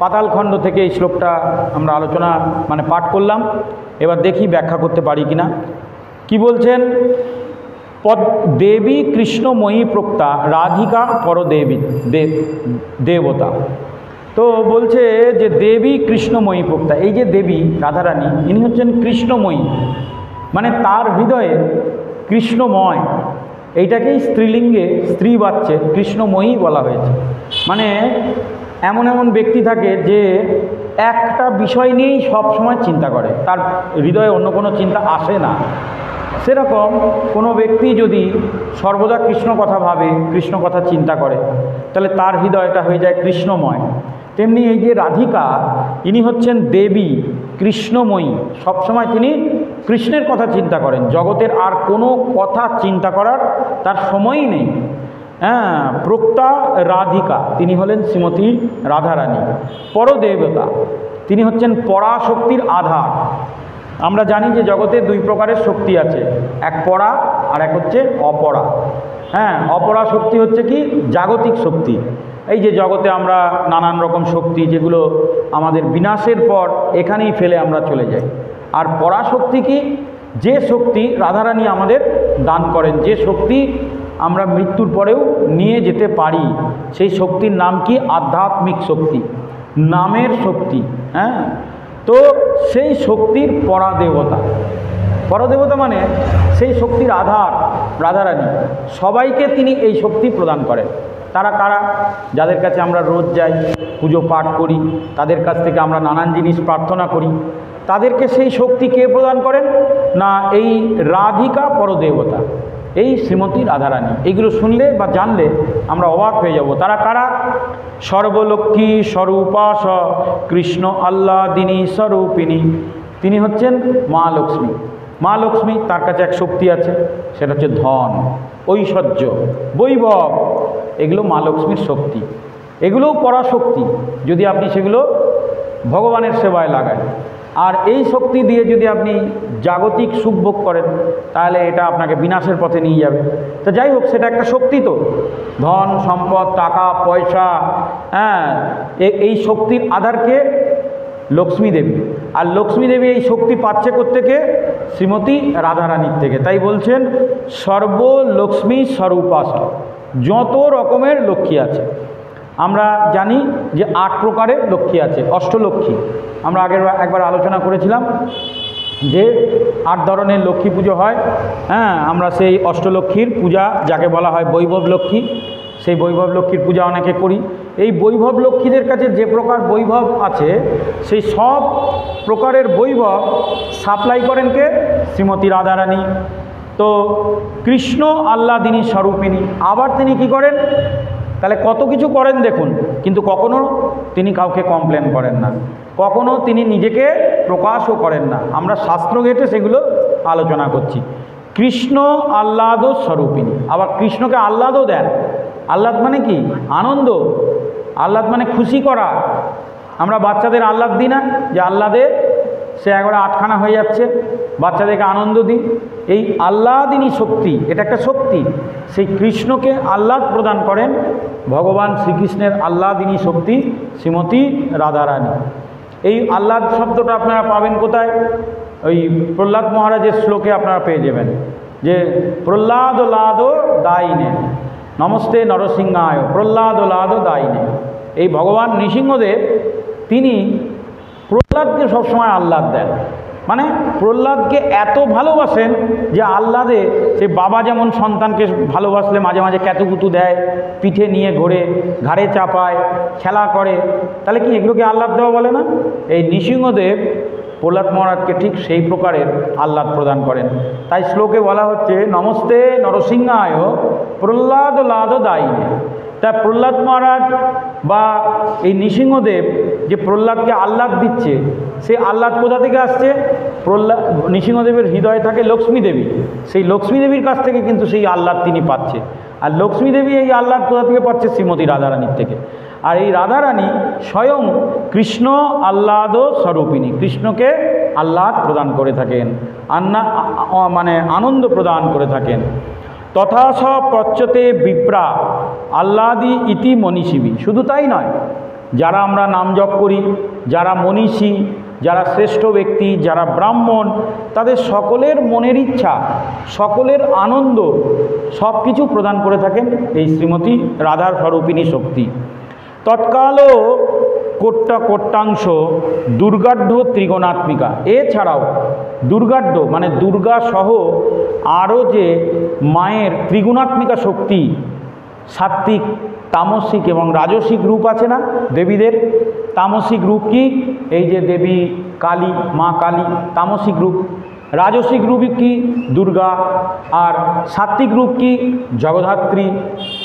A: পাতালখণ্ড থেকে এই শ্লোকটা আমরা পাঠ করলাম। এবার দেখি ব্যাখ্যা করতে পারি কিনা। কি বলছেন? দেবী কৃষ্ণময়ী প্রোক্তা রাধিকা পরদেবী দেবতা। তো বলছে যে দেবী কৃষ্ণময়ী প্রোক্তা, এই যে দেবী রাধারানী ইনি হচ্ছেন কৃষ্ণময়ী, মানে তার হৃদয়ে কৃষ্ণময়, এইটাকেই স্ত্রীলিঙ্গে স্ত্রী বাচ্চে কৃষ্ণময়ী বলা হয়েছে। মানে এমন এমন ব্যক্তি থাকে যে একটা বিষয় নিয়েই সবসময় চিন্তা করে, তার হৃদয়ে অন্য কোনো চিন্তা আসে না। সেরকম কোনো ব্যক্তি যদি সর্বদা কৃষ্ণ কথা ভাবে, কৃষ্ণ কথা চিন্তা করে, তাহলে তার হৃদয়টা হয়ে যায় কৃষ্ণময়। তেমনি এই যে রাধিকা, ইনি হচ্ছেন দেবী কৃষ্ণময়ী, সবসময় তিনি কৃষ্ণের কথা চিন্তা করেন, জগতের আর কোনো কথা চিন্তা করার তার সময়ই নেই। হ্যাঁ, প্রোক্তা রাধিকা, তিনি হলেন শ্রীমতী রাধারানী। পরদেবতা, তিনি হচ্ছেন পরাশক্তির আধার। আমরা জানি যে জগতে দুই প্রকারের শক্তি আছে, এক পরা আর এক হচ্ছে অপরা। হ্যাঁ, অপরা শক্তি হচ্ছে কি জাগতিক শক্তি, এই যে জগতে আমরা নানান রকম শক্তি যেগুলো আমাদের বিনাশের পর এখানেই ফেলে আমরা চলে যাই। আর পরাশক্তি কি? যে শক্তি রাধারানী আমাদের দান করেন, যে শক্তি আমরা মৃত্যুর পরেও নিয়ে যেতে পারি, সেই শক্তির নাম কি? আধ্যাত্মিক শক্তি, নামের শক্তি। হ্যাঁ, তো সেই শক্তির পরাদেবতা। পরদেবতা মানে সেই শক্তির আধার রাধারানী। সবাইকে তিনি এই শক্তি প্রদান করেন। তারা কারা? যাদের কাছে আমরা রোজ যাই, পুজো পাঠ করি, তাদের কাছ থেকে আমরা নানান জিনিস প্রার্থনা করি, তাদেরকে সেই শক্তি কে প্রদান করেন? না, এই রাধিকা পরদেবতা, এই শ্রীমতী রাধারানী। এইগুলো শুনলে বা জানলে আমরা অবাক হয়ে যাব। তারা কারা? সর্বলক্ষ্মী স্বরূপাস কৃষ্ণ আহ্লাদিনী স্বরূপিণী। তিনি হচ্ছেন মা লক্ষ্মী। মা লক্ষ্মী, তার কাছে এক শক্তি আছে, সেটা হচ্ছে ধন, ঐশ্বর্য, বৈভব। এগুলো মা লক্ষ্মীর শক্তি। এগুলোও পরাশক্তি যদি আপনি সেগুলো ভগবানের সেবায় লাগান। আর এই শক্তি দিয়ে যদি আপনি জাগতিক সুখ ভোগ করেন, তাহলে এটা আপনাকে বিনাশের পথে নিয়ে যাবে। তো যাই হোক, সেটা একটা শক্তি। তো ধন সম্পদ, টাকা পয়সা, হ্যাঁ, এই শক্তির আধারকে লক্ষ্মী দেবী। আর লক্ষ্মী দেবী এই শক্তি পাচ্ছে কোত্থেকে? শ্রীমতী রাধারানীর থেকে। তাই বলছেন সর্বলক্ষ্মী স্বরূপাসা। যত রকমের লক্ষ্মী আছে, আমরা জানি যে 8 প্রকারের লক্ষ্মী আছে, অষ্টলক্ষ্মী। আমরা একবার আলোচনা করেছিলাম যে 8 ধরনের লক্ষ্মী পুজো হয়। হ্যাঁ, আমরা সেই অষ্টলক্ষ্মীর পূজা, যাকে বলা হয় বৈভব লক্ষ্মী, সেই বৈভব লক্ষ্মীর পূজা অনেকে করি। এই বৈভব লক্ষ্মীদের কাছে যে প্রকার বৈভব আছে, সেই সব প্রকারের বৈভব সাপ্লাই করেন কে? শ্রীমতী রাধারানী। তো কৃষ্ণ আহ্লাদিনী স্বরূপিণী। আবার তিনি কি করেন? তাহলে কত কিছু করেন দেখুন, কিন্তু কখনো তিনি কাউকে কমপ্লেন করেন না, কখনো তিনি নিজেকে প্রকাশও করেন না। আমরা শাস্ত্র ঘেঁটে সেগুলো আলোচনা করছি। কৃষ্ণ আহ্লাদ স্বরূপিণী, আবার কৃষ্ণকে আহ্লাদও দেন। আহ্লাদ মানে কি? আনন্দ। আহ্লাদ মানে খুশি করা। আমরা বাচ্চাদের আহ্লাদ দিই না, যে আহ্লাদে সে একবারে আটখানা হয়ে যাচ্ছে, বাচ্চাদেরকে আনন্দ দিই। এই আহ্লাদিনী শক্তি, এটা একটা শক্তি। সেই কৃষ্ণকে আহ্লাদ প্রদান করেন ভগবান শ্রীকৃষ্ণের আহ্লাদিনী শক্তি শ্রীমতী রাধারানী। এই আহ্লাদ শব্দটা আপনারা পাবেন কোথায়? ওই প্রহ্লাদ মহারাজের শ্লোকে আপনারা পেয়ে যাবেন, যে প্রহ্লাদ লাদ দায়িনে নমস্তে নরসিংহায় প্রহ্লাদ লাদ দায়িনে। এই ভগবান নৃসিংহদেব তিনি প্রহ্লাদকে সবসময় আহ্লাদ দেন, মানে প্রহ্লাদকে এত ভালোবাসেন যে আহ্লাদে, সে বাবা যেমন সন্তানকে ভালোবাসলে মাঝে মাঝে ক্যাতুকুতু দেয়, পিঠে নিয়ে ঘোরে, ঘাড়ে চাপায়, খেলা করে, তাহলে কি এগুলোকে আহ্লাদ দেওয়া বলে না? এই নৃসিংহদেব প্রহ্লাদ মহারাজকে ঠিক সেই প্রকারের আহ্লাদ প্রদান করেন। তাই শ্লোকে বলা হচ্ছে নমস্তে নরসিংহায় প্রহ্লাদ লাদ দায়িনে। তা প্রহ্লাদ মহারাজ বা এই নৃসিংহদেব যে প্রহ্লাদকে আহ্লাদ দিচ্ছে, সেই আহ্লাদ কোথা থেকে আসছে? নৃসিংহদেবের হৃদয়ে থাকে লক্ষ্মী দেবী, সেই লক্ষ্মী দেবীর কাছ থেকে কিন্তু সেই আহ্লাদ তিনি পাচ্ছে। আর লক্ষ্মী দেবী এই আহ্লাদ কোথা থেকে পাচ্ছে? শ্রীমতী রাধারানীর থেকে। আর এই রাধারানী স্বয়ং কৃষ্ণ আহ্লাদ স্বরূপিণী, কৃষ্ণকে আহ্লাদ প্রদান করে থাকেন, মানে আনন্দ প্রদান করে থাকেন। তথা স প্রচ্যতে বিপ্রা আহ্লাদি ইতি মনীষিবি। শুধু তাই নয়, যারা আমরা নাম জপ করি, যারা মনীষী, যারা শ্রেষ্ঠ ব্যক্তি, যারা ব্রাহ্মণ, তাদের সকলের মনের ইচ্ছা, সকলের আনন্দ সব কিছু প্রদান করে থাকেন এই শ্রীমতী রাধার স্বরূপিণী শক্তি। তৎকালও কোট্টাংশ দুর্গাঢ্য ত্রিগুণাত্মিকা। এছাড়াও দুর্গাঢ্য মানে দুর্গা সহ আরও যে মায়ের ত্রিগুণাত্মিকা শক্তি, সাত্ত্বিক, তামসিক এবং রাজসিক রূপ আছে না দেবীদের? তামসিক রূপ কি? এই যে দেবী কালী, মা কালী তামসিক রূপ। রাজসিক রূপ কি? দুর্গা। আর সাত্ত্বিক রূপ কি? জগদ্ধাত্রী।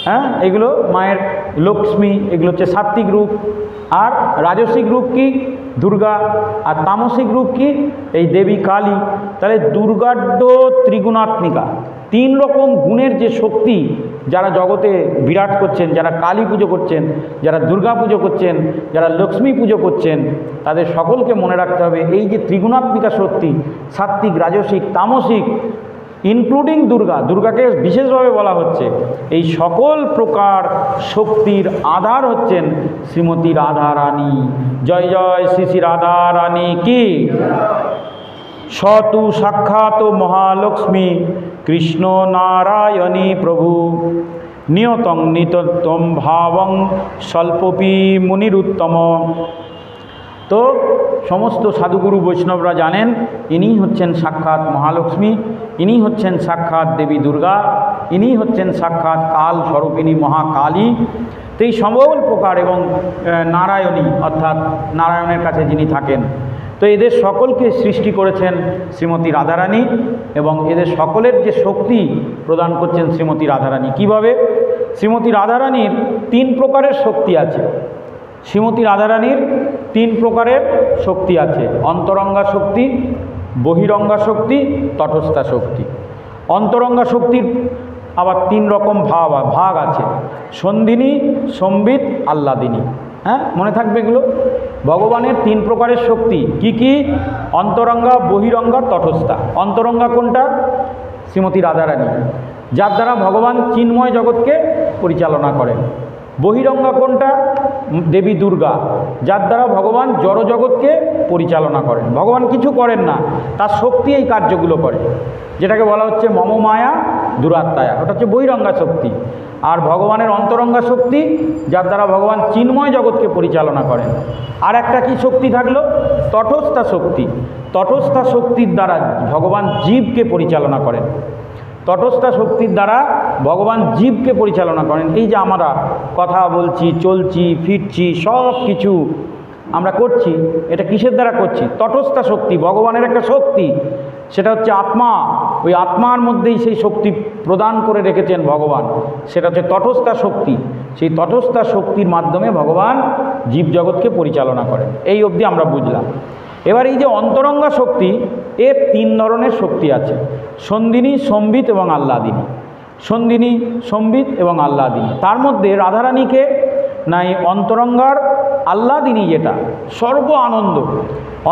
A: হ্যাঁ, এগুলো মায়ের লক্ষ্মী, এগুলো হচ্ছে সাত্ত্বিক রূপ। আর রাজসিক রূপ কি? দুর্গা। আর তামসিক রূপ কি? এই দেবী কালী। তাহলে দুর্গাঢ্য ত্রিগুণাত্মিকা, তিন রকম গুণের যে শক্তি যারা জগতে বিরাট করছেন, যারা কালী পুজো করছেন, যারা দুর্গা পুজো করছেন, যারা লক্ষ্মী পুজো করছেন, তাদের সকলকে মনে রাখতে হবে এই যে ত্রিগুণাত্মিকা শক্তি, সাত্ত্বিক, রাজসিক, তামসিক, ইনক্লুডিং দুর্গা, দুর্গাকে বিশেষভাবে বলা হচ্ছে, এই সকল প্রকার শক্তির আধার হচ্ছেন শ্রীমতী রাধারানী। জয় জয় শ্রী শ্রী রাধারানী কি। সতু সাক্ষাৎ মহালক্ষ্মী কৃষ্ণ নারায়ণী প্রভু নিয়তং নিতম ভাবং স্বল্পপি মুনিরুত্তম। তো সমস্ত সাধুগুরু বৈষ্ণবরা জানেন ইনি হচ্ছেন সাক্ষাৎ মহালক্ষ্মী, ইনি হচ্ছেন সাক্ষাৎ দেবী দুর্গা, ইনি হচ্ছেন সাক্ষাৎ কাল স্বরূপিণী মহাকালী। তো এই সকল প্রকার এবং নারায়ণী অর্থাৎ নারায়ণের কাছে যিনি থাকেন, তো এদের সকলকে সৃষ্টি করেছেন শ্রীমতী রাধারানী এবং এদের সকলের যে শক্তি প্রদান করছেন শ্রীমতী রাধারানী। কিভাবে? শ্রীমতী রাধারানীর তিন প্রকারের শক্তি আছে। শ্রীমতী রাধারানীর তিন প্রকারের শক্তি আছে: অন্তরঙ্গা শক্তি, বহিরঙ্গা শক্তি, তটস্থা শক্তি। অন্তরঙ্গা শক্তির আবার তিন রকম ভাগ আছে: সন্ধিনী, সম্বিত, আহ্লাদিনী। হ্যাঁ, মনে থাকবে এগুলো। ভগবানের তিন প্রকারের শক্তি কি কি? অন্তরঙ্গা, বহিরঙ্গা, তটস্থা। অন্তরঙ্গা কোনটা? শ্রীমতী রাধারানী, যার দ্বারা ভগবান চিন্ময় জগৎকে পরিচালনা করেন। বহিরঙ্গা কোনটা? দেবী দুর্গা, যার দ্বারা ভগবান জড় জগৎকে পরিচালনা করেন। ভগবান কিছু করেন না, তার শক্তি এই কার্যগুলো করে, যেটাকে বলা হচ্ছে মম মায়া দুরাত্মায়া, ওটা হচ্ছে বহিরঙ্গা শক্তি। আর ভগবানের অন্তরঙ্গা শক্তি, যার দ্বারা ভগবান চিন্ময় জগৎকে পরিচালনা করেন। আর একটা কি শক্তি থাকলো? তটস্থা শক্তি। তটস্থা শক্তির দ্বারা ভগবান জীবকে পরিচালনা করেন। তটস্থা শক্তির দ্বারা ভগবান জীবকে পরিচালনা করেন। এই যে আমরা কথা বলছি, চলছি, ফিরছি, সব কিছু আমরা করছি, এটা কিসের দ্বারা করছি? তটস্থা শক্তি, ভগবানের একটা শক্তি। সেটা হচ্ছে আত্মা। ওই আত্মার মধ্যেই সেই শক্তি প্রদান করে রেখেছেন ভগবান, সেটা হচ্ছে তটস্থা শক্তি। সেই তটস্থা শক্তির মাধ্যমে ভগবান জীবজগৎকে পরিচালনা করেন। এই অবধি আমরা বুঝলাম। এবার এই যে অন্তরঙ্গা শক্তি, এর 3 ধরনের শক্তি আছে: সন্ধিনী, সম্বিত এবং আহ্লাদিনী। সন্ধিনী, সম্বিত এবং আহ্লাদিনী। তার মধ্যে রাধারানীকে না, এই অন্তরঙ্গার আহ্লাদিনী যেটা সর্ব আনন্দ,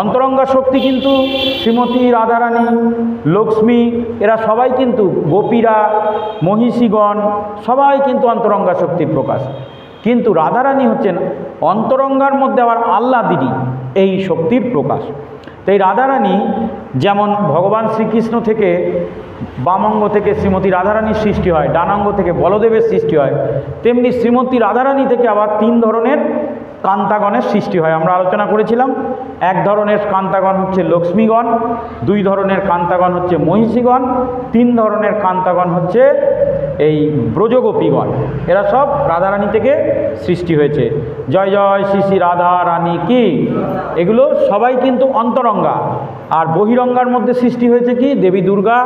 A: অন্তরঙ্গা শক্তি কিন্তু শ্রীমতী রাধারানী, লক্ষ্মী, এরা সবাই কিন্তু, গোপীরা, মহিষীগণ সবাই কিন্তু অন্তরঙ্গা শক্তির প্রকাশ। কিন্তু রাধারানী হচ্ছেন অন্তরঙ্গার মধ্যে আবার আহ্লাদিনী, এই শক্তির প্রকাশ। তাই রাধারানী যেমন ভগবান শ্রীকৃষ্ণ থেকে, বামাঙ্গ থেকে শ্রীমতী রাধারানীর সৃষ্টি হয়, ডানাঙ্গ থেকে বলদেবের সৃষ্টি হয়, তেমনি শ্রীমতী রাধারানী থেকে আবার 3 ধরনের কান্তাগণের সৃষ্টি হয়। আমরা আলোচনা করেছিলাম, 1 ধরনের কান্তাগণ হচ্ছে লক্ষ্মীগণ, 2 ধরনের কান্তাগণ হচ্ছে মহিষীগণ, 3 ধরনের কান্তাগণ হচ্ছে এই ব্রজগোপীগণ। এরা সব রাধারানী থেকে সৃষ্টি হয়েছে। জয় জয় শ্রী শ্রী রাধা রানী কি, এগুলো সবাই কিন্তু অন্তরঙ্গা। আর বহিরঙ্গার মধ্যে সৃষ্টি হয়েছে কি, দেবী দুর্গা,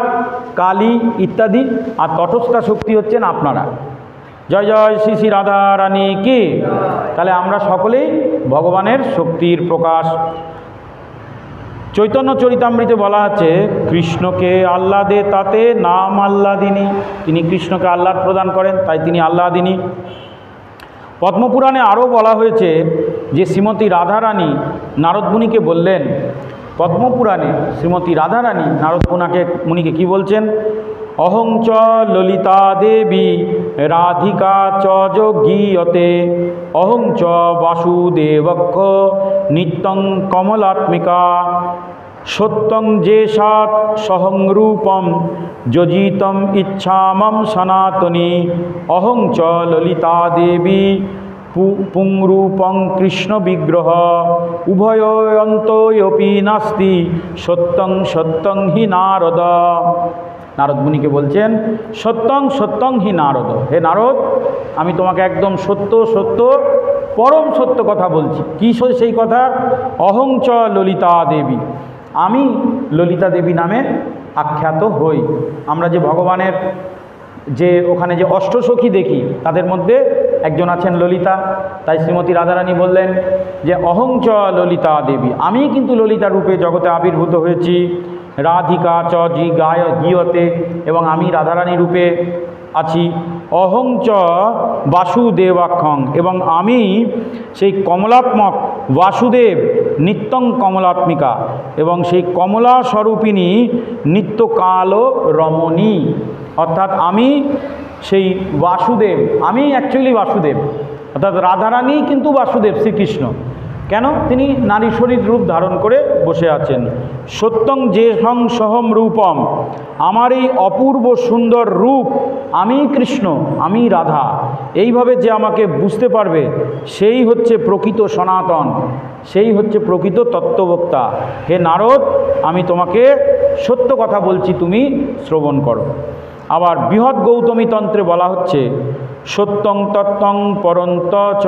A: কালী ইত্যাদি। আর তটস্থা শক্তি হচ্ছেন আপনারা। জয় জয় শ্রী শ্রী রাধা রানী কি। তাহলে আমরা সকলেই ভগবানের শক্তির প্রকাশ। চৈতন্য চরিতামৃতে বলা আছে, কৃষ্ণকে আহ্লাদে তাতে নাম আহ্লাদিনী। তিনি কৃষ্ণকে আহ্লাদ প্রদান করেন, তাই তিনি আহ্লাদিনী। পদ্মপুরাণে আরও বলা হয়েছে যে শ্রীমতী রাধারানী নারদ মুনিকে বললেন, পদ্মপুরাণে শ্রীমতী রাধারানী নারদ মুনিকে কি বলছেন, অহং চ ললিতা দেবী রাধিকা চ যোগীয়তে, অহং চ বাসুদেবক্ষ নিত্যং কমলাত্মিকা, সত্যং যে সাত সহং রূপম যোজিতম ইচ্ছামম সনাতনী, অহং চ ললিতা দেবী পুংরূপং কৃষ্ণ বিগ্রহ, উভয়ন্তয়পি নাস্তি সত্যং সত্যং হি নারদ। নারদ মুনিকে বলছেন, সত্যং সত্যং হি নারদ, হে নারদ, আমি তোমাকে একদম সত্য সত্য পরম সত্য কথা বলছি। কী সেই কথা? অহং চ ললিতা দেবী, আমি ললিতা দেবী নামে আখ্যাত হই। আমরা যে ভগবানের যে ওখানে যে অষ্টসখী দেখি, তাদের মধ্যে একজন আছেন ললিতা। তাই শ্রীমতী রাধারানী বললেন যে অহং চ ললিতা দেবী, আমি কিন্তু ললিতা রূপে জগতে আবির্ভূত হয়েছি। রাধিকা চ জি গায় গীয়তে, এবং আমি রাধারানী রূপে আছি। অহং চ বাসুদেবাক্ষং, এবং আমি সেই কমলাত্মক বাসুদেব, নিত্যং কমলাত্মিকা, এবং সেই কমলা স্বরূপিণী নিত্যকাল রমণী। অর্থাৎ আমি সেই বাসুদেব, আমি অ্যাকচুয়ালি বাসুদেব, অর্থাৎ রাধারানী কিন্তু বাসুদেব শ্রীকৃষ্ণ। কেন? তিনি নারী শরীর রূপ ধারণ করে বসে আছেন। সত্যং যে সং সহম রূপম, আমার এই অপূর্ব সুন্দর রূপ, আমি কৃষ্ণ, আমি রাধা, এইভাবে যে আমাকে বুঝতে পারবে সেই হচ্ছে প্রকৃত সনাতন, সেই হচ্ছে প্রকৃত তত্ত্ববক্তা। হে নারদ, আমি তোমাকে সত্য কথা বলছি, তুমি শ্রবণ করো। আবার বৃহৎ গৌতমী তন্ত্রে বলা হচ্ছে, সত্যং তত্ত্বং পরন্ত চ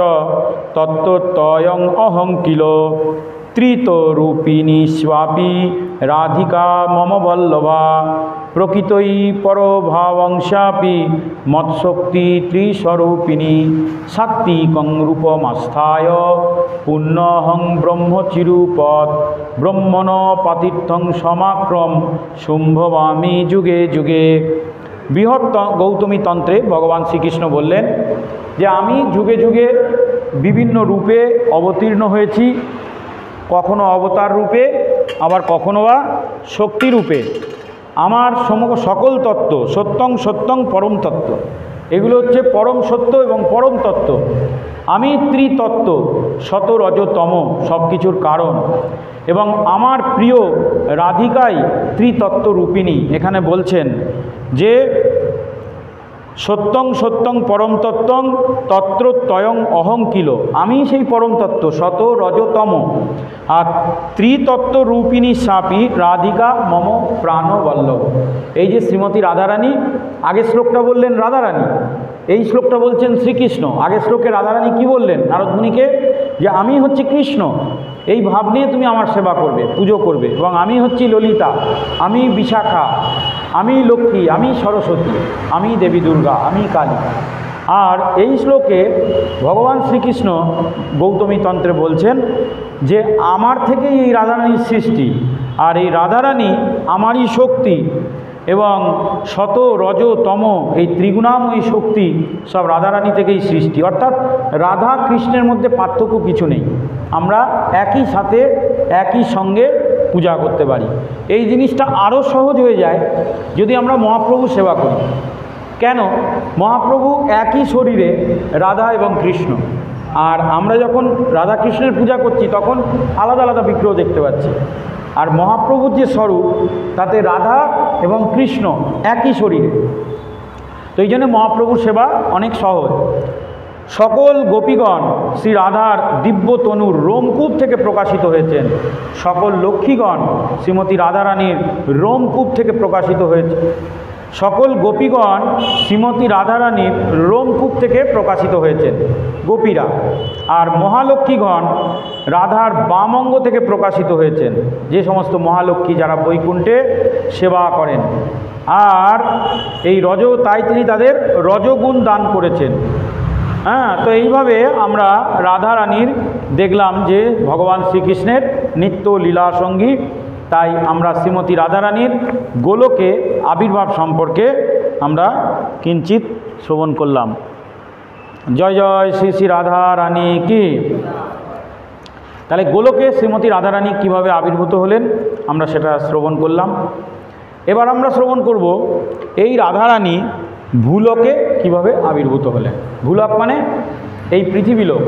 A: তত্ত্বতয়ং অহং কিল, ত্রিতরূপিণী স্বাপি রাধিকা মম বল্লভা, প্রকৃতই পরভাবংশাপি মৎশক্তি ত্রিস্বরূপিণী, সাত্ত্বিকং রূপমাস্থায় পুণ্যহং ব্রহ্মচিরূপৎ, ব্রহ্মণ পাতির্থং সমাক্রম সম্ভবামি যুগে যুগে। বৃহৎ গৌতমী তন্ত্রে ভগবান শ্রীকৃষ্ণ বললেন যে আমি যুগে যুগে বিভিন্ন রূপে অবতীর্ণ হয়েছি, কখনো অবতার রূপে, আবার কখনো বা শক্তি রূপে। আমার সকল তত্ত্ব সত্যং সত্যং পরম তত্ত্ব, এগুলো হচ্ছে পরম সত্য এবং পরম তত্ত্ব। আমি ত্রিতত্ত্ব, শত রজতম, সব কিছুর কারণ, এবং আমার প্রিয় রাধিকাই ত্রিতত্ত্ব রূপিণী। এখানে বলছেন যে সত্যং সত্যং পরম তত্ত্বং তত্রত্যয়ং অহং কিল, আমি সেই পরম তত্ত্ব, শত রজতম, আর ত্রিতত্ত্ব রূপিণী সাপি রাধিকা মম প্রাণবল্লভ। এই যে শ্রীমতী রাধারানী, আগের শ্লোকটা বললেন রাধারানী, এই শ্লোকটা বলছেন শ্রীকৃষ্ণ। আগের শ্লোকে রাধারানী কি বললেন নারদ মুনিকে? যে আমি হচ্ছে কৃষ্ণ, এই ভাব নিয়ে তুমি আমার সেবা করবে, পুজো করবে। এবং আমি হচ্ছি ললিতা, আমি বিশাখা, আমি লক্ষ্মী, আমি সরস্বতী, আমি দেবী দুর্গা, আমি কালী। আর এই শ্লোকে ভগবান শ্রীকৃষ্ণ গৌতমী তন্ত্রে বলছেন যে আমার থেকেই এই রাধারানীর সৃষ্টি, আর এই রাধারানী আমারই শক্তি, এবং শত রজ তম এই ত্রিগুণাময়ী শক্তি সব রাধারানী থেকেই সৃষ্টি। অর্থাৎ রাধা কৃষ্ণের মধ্যে পার্থক্য কিছু নেই, আমরা একই সাথে একই সঙ্গে পূজা করতে পারি। এই জিনিসটা আরও সহজ হয়ে যায় যদি আমরা মহাপ্রভু সেবা করি। কেন? মহাপ্রভু একই শরীরে রাধা এবং কৃষ্ণ, আর আমরা যখন রাধা কৃষ্ণের পূজা করছি তখন আলাদা আলাদা বিগ্রহ দেখতে পাচ্ছি। আর মহাপ্রভুর যে স্বরূপ তাতে রাধা এবং কৃষ্ণ একই শরীরে, তো এই জন্য মহাপ্রভুর সেবা অনেক সহজ। সকল গোপীগণ শ্রী রাধার দিব্য তনুর রোমকূপ থেকে প্রকাশিত হয়েছেন, সকল লক্ষ্মীগণ শ্রীমতী রাধারানীর রোমকূপ থেকে প্রকাশিত হয়েছে, সকল গোপীগণ শ্রীমতী রাধারানীর রোমকূপ থেকে প্রকাশিত হয়েছেন গোপীরা। আর মহালক্ষ্মীগণ রাধার বামঙ্গ থেকে প্রকাশিত হয়েছেন, যে সমস্ত মহালক্ষ্মী যারা বৈকুণ্ঠে সেবা করেন। আর এই তাই তিনি তাদের রজগুণ দান করেছেন। তো এইভাবে আমরা রাধারানীর দেখলাম যে ভগবান শ্রীকৃষ্ণের নিত্য লীলা সঙ্গী। তাই আমরা শ্রীমতী রাধারানীর গোলকে আবির্ভাব সম্পর্কে আমরা কিঞ্চিত শ্রবণ করলাম। জয় জয় শ্রী শ্রী রাধারানী কি। তাহলে গোলকে শ্রীমতী রাধারানী কিভাবে আবির্ভূত হলেন আমরা সেটা শ্রবণ করলাম। এবার আমরা শ্রবণ করব এই রাধারানী ভূলোকে কিভাবে আবির্ভূত হলেন। ভূলোক মানে এই পৃথিবীলোক,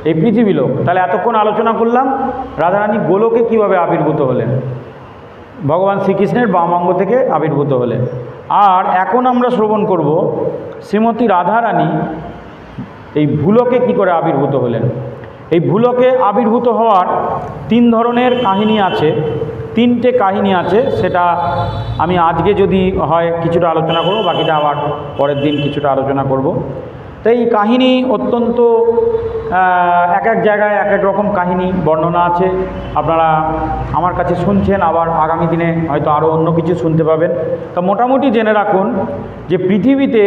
A: এই পৃথিবীলোক। তাহলে এতক্ষণ আলোচনা করলাম রাধারানী গোলকে কিভাবে আবির্ভূত হলেন, ভগবান শ্রীকৃষ্ণের বামাঙ্গ থেকে আবির্ভূত হলেন। আর এখন আমরা শ্রবণ করব শ্রীমতী রাধারানী এই ভূলোকে কি করে আবির্ভূত হলেন। এই ভূলোকে আবির্ভূত হওয়ার তিন ধরনের কাহিনী আছে, তিনটে কাহিনী আছে। সেটা আমি আজকে যদি হয় কিছুটা আলোচনা করব, বাকিটা আবার পরের দিন কিছুটা আলোচনা করব। তো এই কাহিনী অত্যন্ত এক এক জায়গায় এক এক রকম কাহিনী বর্ণনা আছে। আপনারা আমার কাছে শুনছেন, আবার আগামী দিনে হয়তো আরও অন্য কিছু শুনতে পাবেন। তা মোটামুটি জেনে রাখুন যে পৃথিবীতে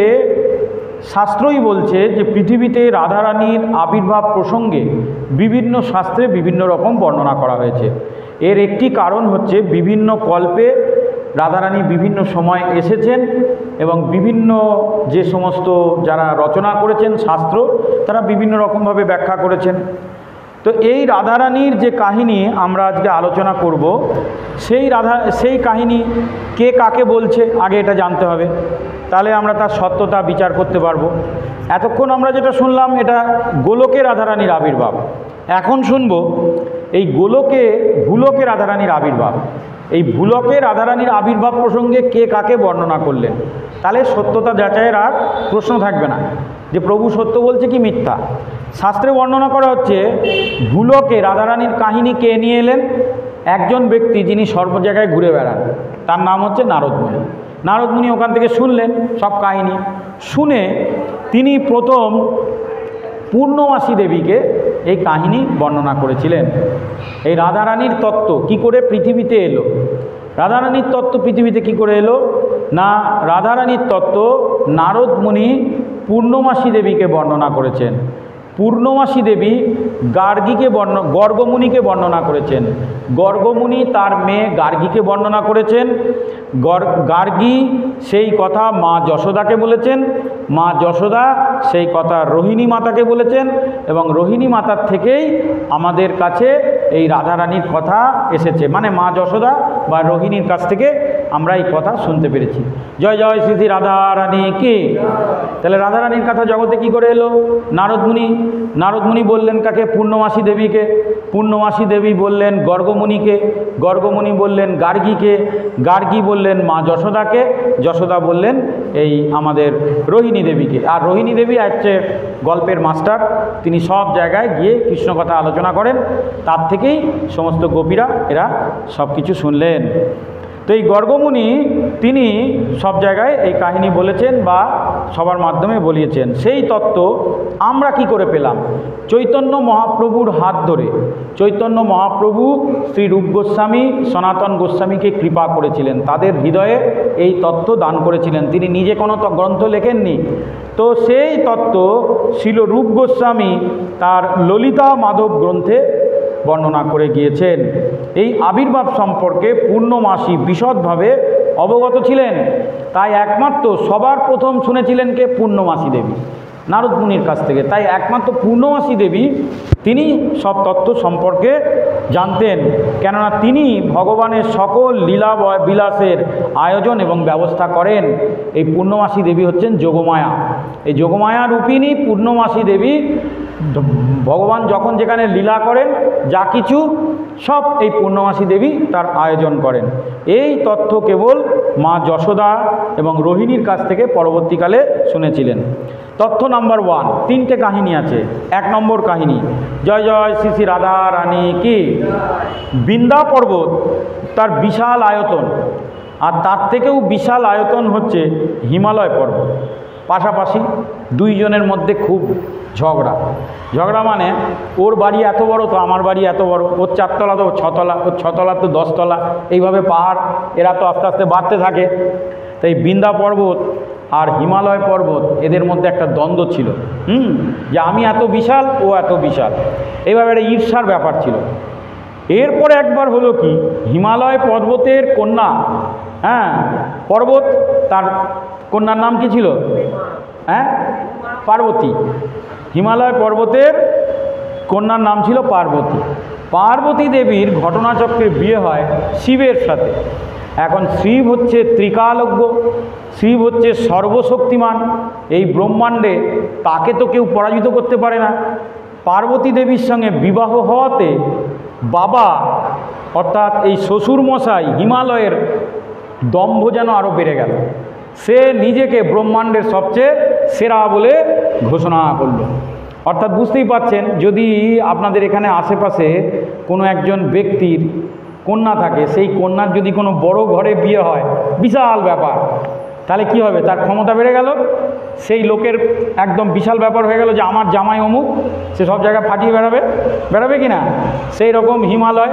A: শাস্ত্রই বলছে যে পৃথিবীতে রাধারানীর আবির্ভাব প্রসঙ্গে বিভিন্ন শাস্ত্রে বিভিন্ন রকম বর্ণনা করা হয়েছে। এর একটি কারণ হচ্ছে বিভিন্ন কল্পে রাধারানী বিভিন্ন সময় এসেছেন এবং বিভিন্ন যে সমস্ত যারা রচনা করেছেন শাস্ত্র তারা বিভিন্ন রকমভাবে ব্যাখ্যা করেছেন। তো এই রাধারানীর যে কাহিনী আমরা আজকে আলোচনা করব, সেই কাহিনী কে কাকে বলছে আগে এটা জানতে হবে, তাহলে আমরা তার সত্যতা বিচার করতে পারবো। এতক্ষণ আমরা যেটা শুনলাম এটা গোলকে রাধারানীর আবির্ভাব। এখন শুনবো এই ভূলোকে রাধারানীর আবির্ভাব। এই ভূলোকে রাধারানীর আবির্ভাব প্রসঙ্গে কে কাকে বর্ণনা করলেন, তাহলে সত্যতা যাচাইয়ের আর প্রশ্ন থাকবে না যে প্রভু সত্য বলছে কি মিথ্যা। শাস্ত্রে বর্ণনা করা হচ্ছে ভূলোকে রাধারানীর কাহিনী কে নিয়ে এলেন, একজন ব্যক্তি যিনি সর্ব জায়গায় ঘুরে বেড়ান, তার নাম হচ্ছে নারদমুনি। নারদমুনি ওখান থেকে শুনলেন সব কাহিনী, শুনে তিনি প্রথম পূর্ণমাসী দেবীকে এই কাহিনী বর্ণনা করেছিলেন। এই রাধারানীর তত্ত্ব কি করে পৃথিবীতে এলো, রাধারানীর তত্ত্ব পৃথিবীতে কি করে এলো না, রাধারানীর তত্ত্ব নারদমুনি পূর্ণমাসী দেবীকে বর্ণনা করেছেন। পূর্ণমাসী দেবী গর্গমুনিকে বর্ণনা করেছেন। গর্গমুনি তার মেয়ে গার্গীকে বর্ণনা করেছেন। গার্গী সেই কথা মা যশোদাকে বলেছেন, মা যশোদা সেই কথা রোহিণী মাতাকে বলেছেন, এবং রোহিণী মাতার থেকেই আমাদের কাছে এই রাধারানীর কথা এসেছে। মানে মা যশোদা বা রোহিণীর কাছ থেকে আমরা এই কথা শুনতে পেরেছি। জয় জয় শ্রী শ্রী রাধারানী কি। তাহলে রাধারানীর কথা জগতে কি করে এলো, নারদমুনি বললেন কাকে, পূর্ণমাসী দেবীকে। পূর্ণমাসী দেবী বললেন গর্গমুনিকে, গর্গমুনি বললেন গার্গীকে, গার্গী বললেন মা যশোদাকে, যশোদা বললেন এই আমাদের রোহিণী দেবীকে। আর রোহিণী দেবী হচ্ছে গল্পের মাস্টার, তিনি সব জায়গায় গিয়ে কৃষ্ণ কথা আলোচনা করেন, তার থেকেই সমস্ত গোপীরা এরা সব কিছু শুনলেন। তো এই গর্গমুনি তিনি সব জায়গায় এই কাহিনী বলেছেন বা সবার মাধ্যমে বলিয়েছেন। সেই তত্ত্ব আমরা কি করে পেলাম? চৈতন্য মহাপ্রভুর হাত ধরে। চৈতন্য মহাপ্রভু শ্রী রূপ গোস্বামী, সনাতন গোস্বামীকে কৃপা করেছিলেন, তাদের হৃদয়ে এই তত্ত্ব দান করেছিলেন। তিনি নিজে কোনো গ্রন্থ লেখেননি, তো সেই তত্ত্ব ছিল রূপ গোস্বামী তার ললিতা মাধব গ্রন্থে বর্ণনা করে গিয়েছেন। এই আবির্ভাব সম্পর্কে পূর্ণমাসী বিশদভাবে অবগত ছিলেন, তাই একমাত্র সবার প্রথম শুনেছিলেন কে? পূর্ণমাসী দেবী, নারদ মুনির কাছ থেকে। তাই একমাত্র পূর্ণমাসী দেবী তিনি সব তত্ত্ব সম্পর্কে জানতেন, কেননা তিনি ভগবানের সকল লীলা বিলাসের আয়োজন এবং ব্যবস্থা করেন। এই পূর্ণমাসী দেবী হচ্ছেন যোগমায়া। এই যোগমায়া রূপিণী পূর্ণমাসী দেবী ভগবান যখন যেখানে লীলা করেন, যা কিছু সব এই পূর্ণমাসী দেবী তার আয়োজন করেন। এই তথ্য কেবল মা যশোদা এবং রোহিণীর কাছ থেকে পরবর্তীকালে শুনেছিলেন। তথ্য নাম্বার 1, 3টে কাহিনী আছে। 1 নম্বর কাহিনী, জয় জয় শ্রী শ্রী রাধা রানী কি। বৃন্দা পর্বত তার বিশাল আয়তন, আর তার থেকেও বিশাল আয়তন হচ্ছে হিমালয় পর্বত। পাশাপাশি দুইজনের মধ্যে খুব ঝগড়া মানে ওর বাড়ি এত বড় তো আমার বাড়ি এত বড়, ওর 4 তলা তো 6 তলা, ওর 6 তলা তো 10 তলা, এইভাবে পাহাড় এরা তো আস্তে আস্তে বাড়তে থাকে। তাই বৃন্দা পর্বত আর হিমালয় পর্বত এদের মধ্যে একটা দ্বন্দ্ব ছিল, যে আমি এত বিশাল, ও এত বিশাল, এইভাবে একটা ঈর্ষার ব্যাপার ছিল। এরপরে একবার হলো কি, হিমালয় পর্বতের কন্যা, পর্বত, তার কন্যার নাম কি ছিল? পার্বতী। হিমালয় পর্বতের কন্যার নাম ছিল পার্বতী। পার্বতী দেবীর ঘটনাচক্রে বিয়ে হয় শিবের সাথে। এখন শিব হচ্ছে ত্রিকালজ্ঞ, শিব হচ্ছে সর্বশক্তিমান এই ব্রহ্মাণ্ডে, তাকে তো কেউ পরাজিত করতে পারে না। পার্বতী দেবীর সঙ্গে বিবাহ হওয়াতে বাবা অর্থাৎ এই শ্বশুরমশাই হিমালয়ের দম্ভ যেন আরও বেড়ে গেল। সে নিজেকে ব্রহ্মাণ্ডের সবচেয়ে সেরা বলে ঘোষণা করল। অর্থাৎ বুঝতেই পাচ্ছেন, যদি আপনাদের এখানে আশেপাশে কোনো একজন ব্যক্তির কন্যা থাকে, সেই কন্যার যদি কোনো বড় ঘরে বিয়ে হয়, বিশাল ব্যাপার, তাহলে কি হবে? তার ক্ষমতা বেড়ে গেল, সেই লোকের একদম বিশাল ব্যাপার হয়ে গেল যে আমার জামাই অমুক, সে সব জায়গায় ফাটিয়ে বেড়াবে কি না? সেই রকম হিমালয়।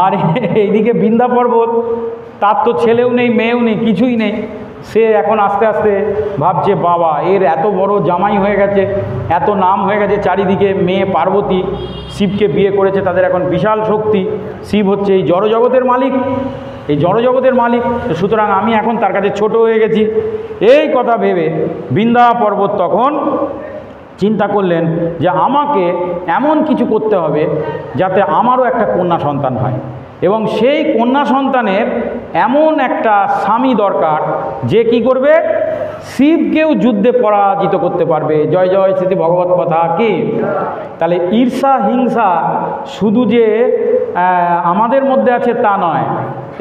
A: আর এইদিকে বৃন্দা পর্বত, তার তো ছেলেও নেই, মেয়েও নেই, কিছুই নেই। সে এখন আস্তে আস্তে ভাবছে, বাবা এর এত বড় জামাই হয়ে গেছে, এত নাম হয়ে গেছে চারিদিকে, মেয়ে পার্বতী শিবকে বিয়ে করেছে, তাদের এখন বিশাল শক্তি। শিব হচ্ছে এই জড়জগতের মালিক, এই জড়জগতের মালিক, সুতরাং আমি এখন তার কাছে ছোট হয়ে গেছি। এই কথা ভেবে বৃন্দা পর্বত তখন চিন্তা করলেন যে আমাকে এমন কিছু করতে হবে যাতে আমারও একটা কন্যা সন্তান হয়, এবং সেই কন্যা সন্তানের এমন একটা স্বামী দরকার যে কি করবে? শিবকেও যুদ্ধে পরাজিত করতে পারবে। জয় জয় শ্রী ভগবত কথা কি। তাহলে ঈর্ষা হিংসা শুধু যে আমাদের মধ্যে আছে তা নয়,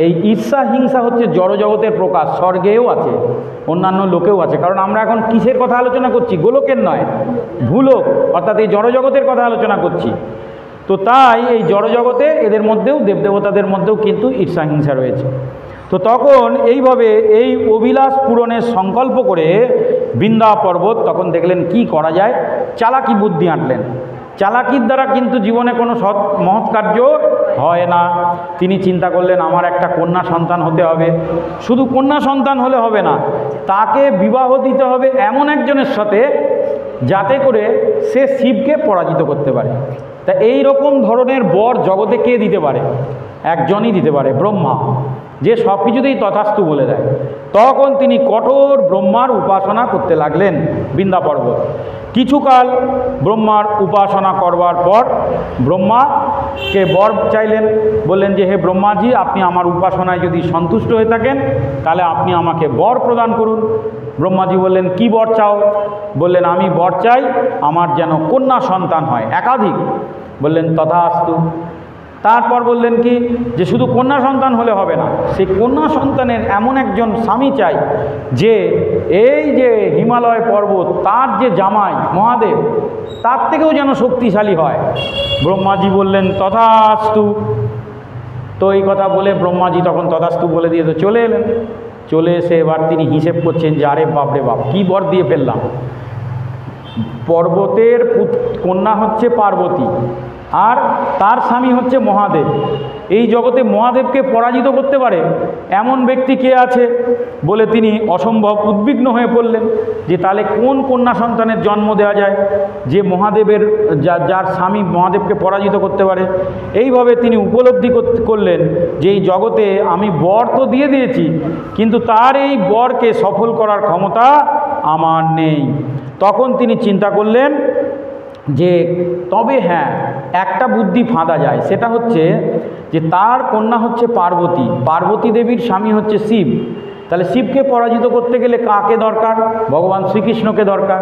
A: এই ঈর্ষা হিংসা হচ্ছে জড়জগতের প্রকাশ, স্বর্গেও আছে, অন্যান্য লোকেও আছে। কারণ আমরা এখন কিসের কথা আলোচনা করছি? গোলকের নয়, ভূলোক, অর্থাৎ এই জড়জগতের কথা আলোচনা করছি। তো তাই এই জড়জগতে এদের মধ্যেও, দেবদেবতাদের মধ্যেও কিন্তু ঈর্ষা হিংসা রয়েছে। তো তখন এইভাবে এই অভিলাষ পূরণের সংকল্প করে বৃন্দা পর্বত তখন দেখলেন কি করা যায়, চালাকি বুদ্ধি আঁটলেন। চালাকির দ্বারা কিন্তু জীবনে কোনো মহৎ কার্য হয় না। তিনি চিন্তা করলেন আমার একটা কন্যা সন্তান হতে হবে। শুধু কন্যা সন্তান হলে হবে না, তাকে বিবাহ দিতে হবে এমন একজনের সাথে যাতে করে সে শিবকে পরাজিত করতে পারে। তা এই রকম ধরনের বর জগতে কে দিতে পারে? একজনই দিতে পারে, ব্রহ্মা, যে সব কিছুতেই তথাস্তু বলে দেয়। তখন তিনি কঠোর ব্রহ্মার উপাসনা করতে লাগলেন বৃন্দা পর্বত। কিছুকাল ব্রহ্মার উপাসনা করবার পর ব্রহ্মাকে বর চাইলেন, বললেন যে হে ব্রহ্মাজি, আপনি আমার উপাসনায় যদি সন্তুষ্ট হয়ে থাকেন তাহলে আপনি আমাকে বর প্রদান করুন। ব্রহ্মাজি বললেন কি বর চাও? বললেন আমি বর চাই আমার যেন কন্যা সন্তান হয়, একাধিক। বললেন তথাস্তু। তারপর বললেন কি যে শুধু কন্যা সন্তান হলে হবে না, সেই কন্যা সন্তানের এমন একজন স্বামী চাই যে এই যে হিমালয় পর্বত, তার যে জামাই মহাদেব, তার থেকেও যেন শক্তিশালী হয়। ব্রহ্মাজি বললেন তথাস্তু। তো এই কথা বলে ব্রহ্মাজি তখন তথাস্তু বলে দিয়ে তো চলে এলেন। চলে এসে এবার তিনি হিসেব করছেন যে আরে বাপরে বাপ কী বর দিয়ে ফেললাম। পর্বতের কন্যা হচ্ছে পার্বতী আর তার স্বামী হচ্ছে মহাদেব। এই জগতে মহাদেবকে পরাজিত করতে পারে এমন ব্যক্তি কে আছে বলে তিনি অসম্ভব উদ্বিগ্ন হয়ে পড়লেন যে তাহলে কোন কন্যা সন্তানের জন্ম দেওয়া যায় যে মহাদেবের যার স্বামী মহাদেবকে পরাজিত করতে পারে। এইভাবে তিনি উপলব্ধি করলেন যে এই জগতে আমি বর তো দিয়ে দিয়েছি, কিন্তু তার এই বরকে সফল করার ক্ষমতা আমার নেই। তখন তিনি চিন্তা করলেন যে তবে হ্যাঁ, একটা বুদ্ধি ফাঁদা যায়, সেটা হচ্ছে যে তার কন্যা হচ্ছে পার্বতী, পার্বতী দেবীর স্বামী হচ্ছে শিব। তাহলে শিবকে পরাজিত করতে গেলে কাকে দরকার? ভগবান শ্রীকৃষ্ণকে দরকার।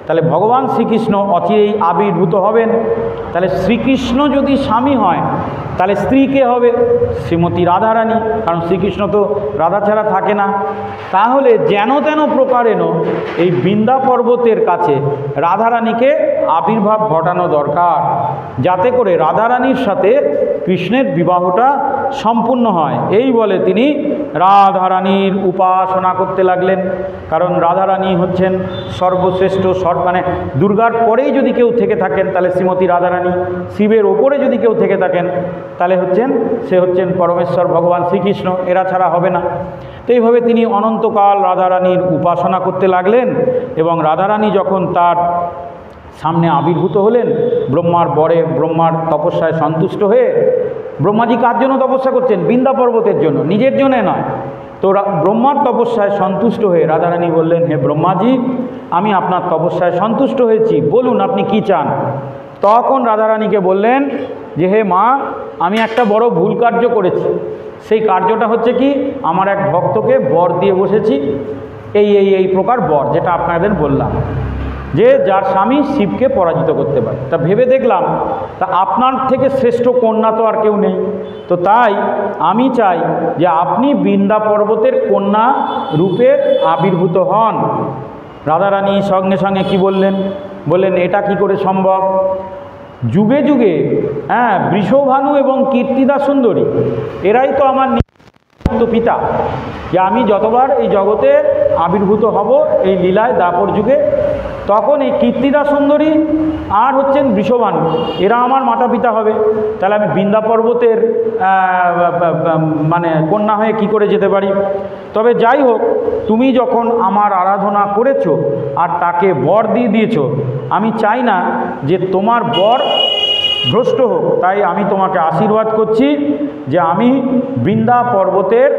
A: তাহলে ভগবান শ্রীকৃষ্ণ অচিরেই আবির্ভূত হবেন। তাহলে শ্রীকৃষ্ণ যদি স্বামী হয় তাহলে স্ত্রী কে হবে? শ্রীমতী রাধারানী, কারণ শ্রীকৃষ্ণ তো রাধা ছাড়া থাকে না। তাহলে যেন তেন প্রকারেণ এই বৃন্দা পর্বতের কাছে রাধারানীকে আবির্ভাব ঘটানো দরকার, যাতে করে রাধারানীর সাথে কৃষ্ণের বিবাহটা সম্পূর্ণ হয়। এই বলে তিনি রাধারানীর উপাসনা করতে লাগলেন। কারণ রাধারানী হচ্ছেন সর্বশ্রেষ্ঠ, মানে দুর্গার পরেই যদি কেউ থেকে থাকেন তাহলে শ্রীমতী রাধারানী, শিবের ওপরে যদি কেউ থেকে থাকেন তাহলে সে হচ্ছেন পরমেশ্বর ভগবান শ্রীকৃষ্ণ, এরা ছাড়া হবে না। তো এইভাবে তিনি অনন্তকাল রাধারানীর উপাসনা করতে লাগলেন এবং রাধারানী যখন তার সামনে আবির্ভূত হলেন ব্রহ্মার তপস্যায় সন্তুষ্ট হয়ে, ব্রহ্মাজি কার জন্য তপস্যা করছেন? বৃন্দা পর্বতের জন্য, নিজের জন্য নয়। তো ব্রহ্মার তপস্যায় সন্তুষ্ট হয়ে রাধারানী বললেন, হে ব্রহ্মাজি, আমি আপনার তপস্যায় সন্তুষ্ট হয়েছি, বলুন আপনি কি চান। তখন রাধারানীকে বললেন যে হে মা, আমি একটা বড় ভুল কার্য করেছি। সেই কার্যটা হচ্ছে কি, আমার এক ভক্তকে বর দিয়ে বসেছি, এই প্রকার বর, যেটা আপনাদের বললাম, যে যার স্বামী শিবকে পরাজিত করতে পারে। তা ভেবে দেখলাম তা আপনার থেকে শ্রেষ্ঠ কন্যা তো আর কেউ নেই, তো তাই আমি চাই যে আপনি বৃন্দা পর্বতের কন্যা রূপে আবির্ভূত হন। রাধারানী সঙ্গে সঙ্গে কি বললেন এটা কি করে সম্ভব? যুগে যুগে বৃষভানু এবং কীর্তিদা সুন্দরী এরাই তো আমার পিতা, যে আমি যতবার এই জগতে আবির্ভূত হব এই লীলায় দ্বাপর যুগে, তখন এই কীর্তিদা সুন্দরী আর হচ্ছেন বৃষভানু, এরা আমার মাতা পিতা হবে। তাহলে আমি বৃন্দা পর্বতের মানে কন্যা হয়ে কি করে যেতে পারি? তবে যাই হোক, তুমি যখন আমার আরাধনা করেছো আর তাকে বর দিয়ে দিয়েছো, আমি চাই না যে তোমার বর ভ্রষ্ট হোক, তাই আমি তোমাকে আশীর্বাদ করছি যে আমি বৃন্দা পর্বতের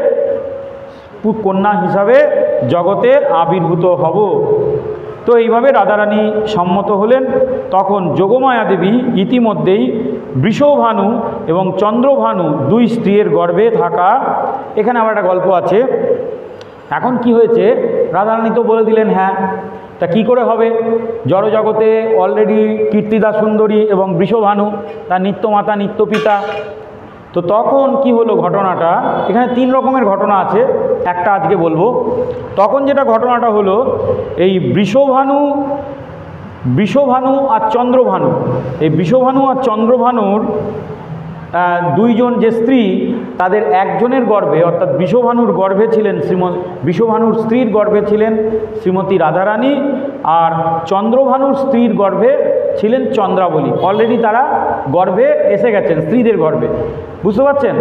A: কন্যা হিসাবে জগতে আবির্ভূত হব। তো এইভাবে রাধারানী সম্মত হলেন। তখন যোগমায়া দেবী ইতিমধ্যেই বৃষভানু এবং চন্দ্রভানু দুই স্ত্রীর গর্ভে থাকা। এখানে আবার একটা গল্প আছে। এখন কি হয়েছে, রাধারানী তো বলে দিলেন হ্যাঁ, তা কি করে হবে? জড়জগতে অলরেডি কীর্তিদা সুন্দরী এবং বৃষভানু তার নিত্যমাতা নিত্যপিতা। তো তখন কি হলো ঘটনাটা, এখানে তিন রকমের ঘটনা আছে, একটা আজকে বলবো। তখন যেটা ঘটনাটা হলো, এই বৃষভানু আর চন্দ্রভানু, এই বৃষভানু আর চন্দ্রভানুর দুইজন যে স্ত্রী, তাদের একজনের গর্ভে অর্থাৎ বৃষভানুর গর্ভে ছিলেন বৃষভানুর স্ত্রীর গর্ভে ছিলেন শ্রীমতী রাধারানী, আর চন্দ্রভানুর স্ত্রীর গর্ভে ছিলেন চন্দ্রাবলী। অলরেডি তারা গর্ভে এসে গেছেন, স্ত্রীদের গর্ভে, বুঝতে পারছেন?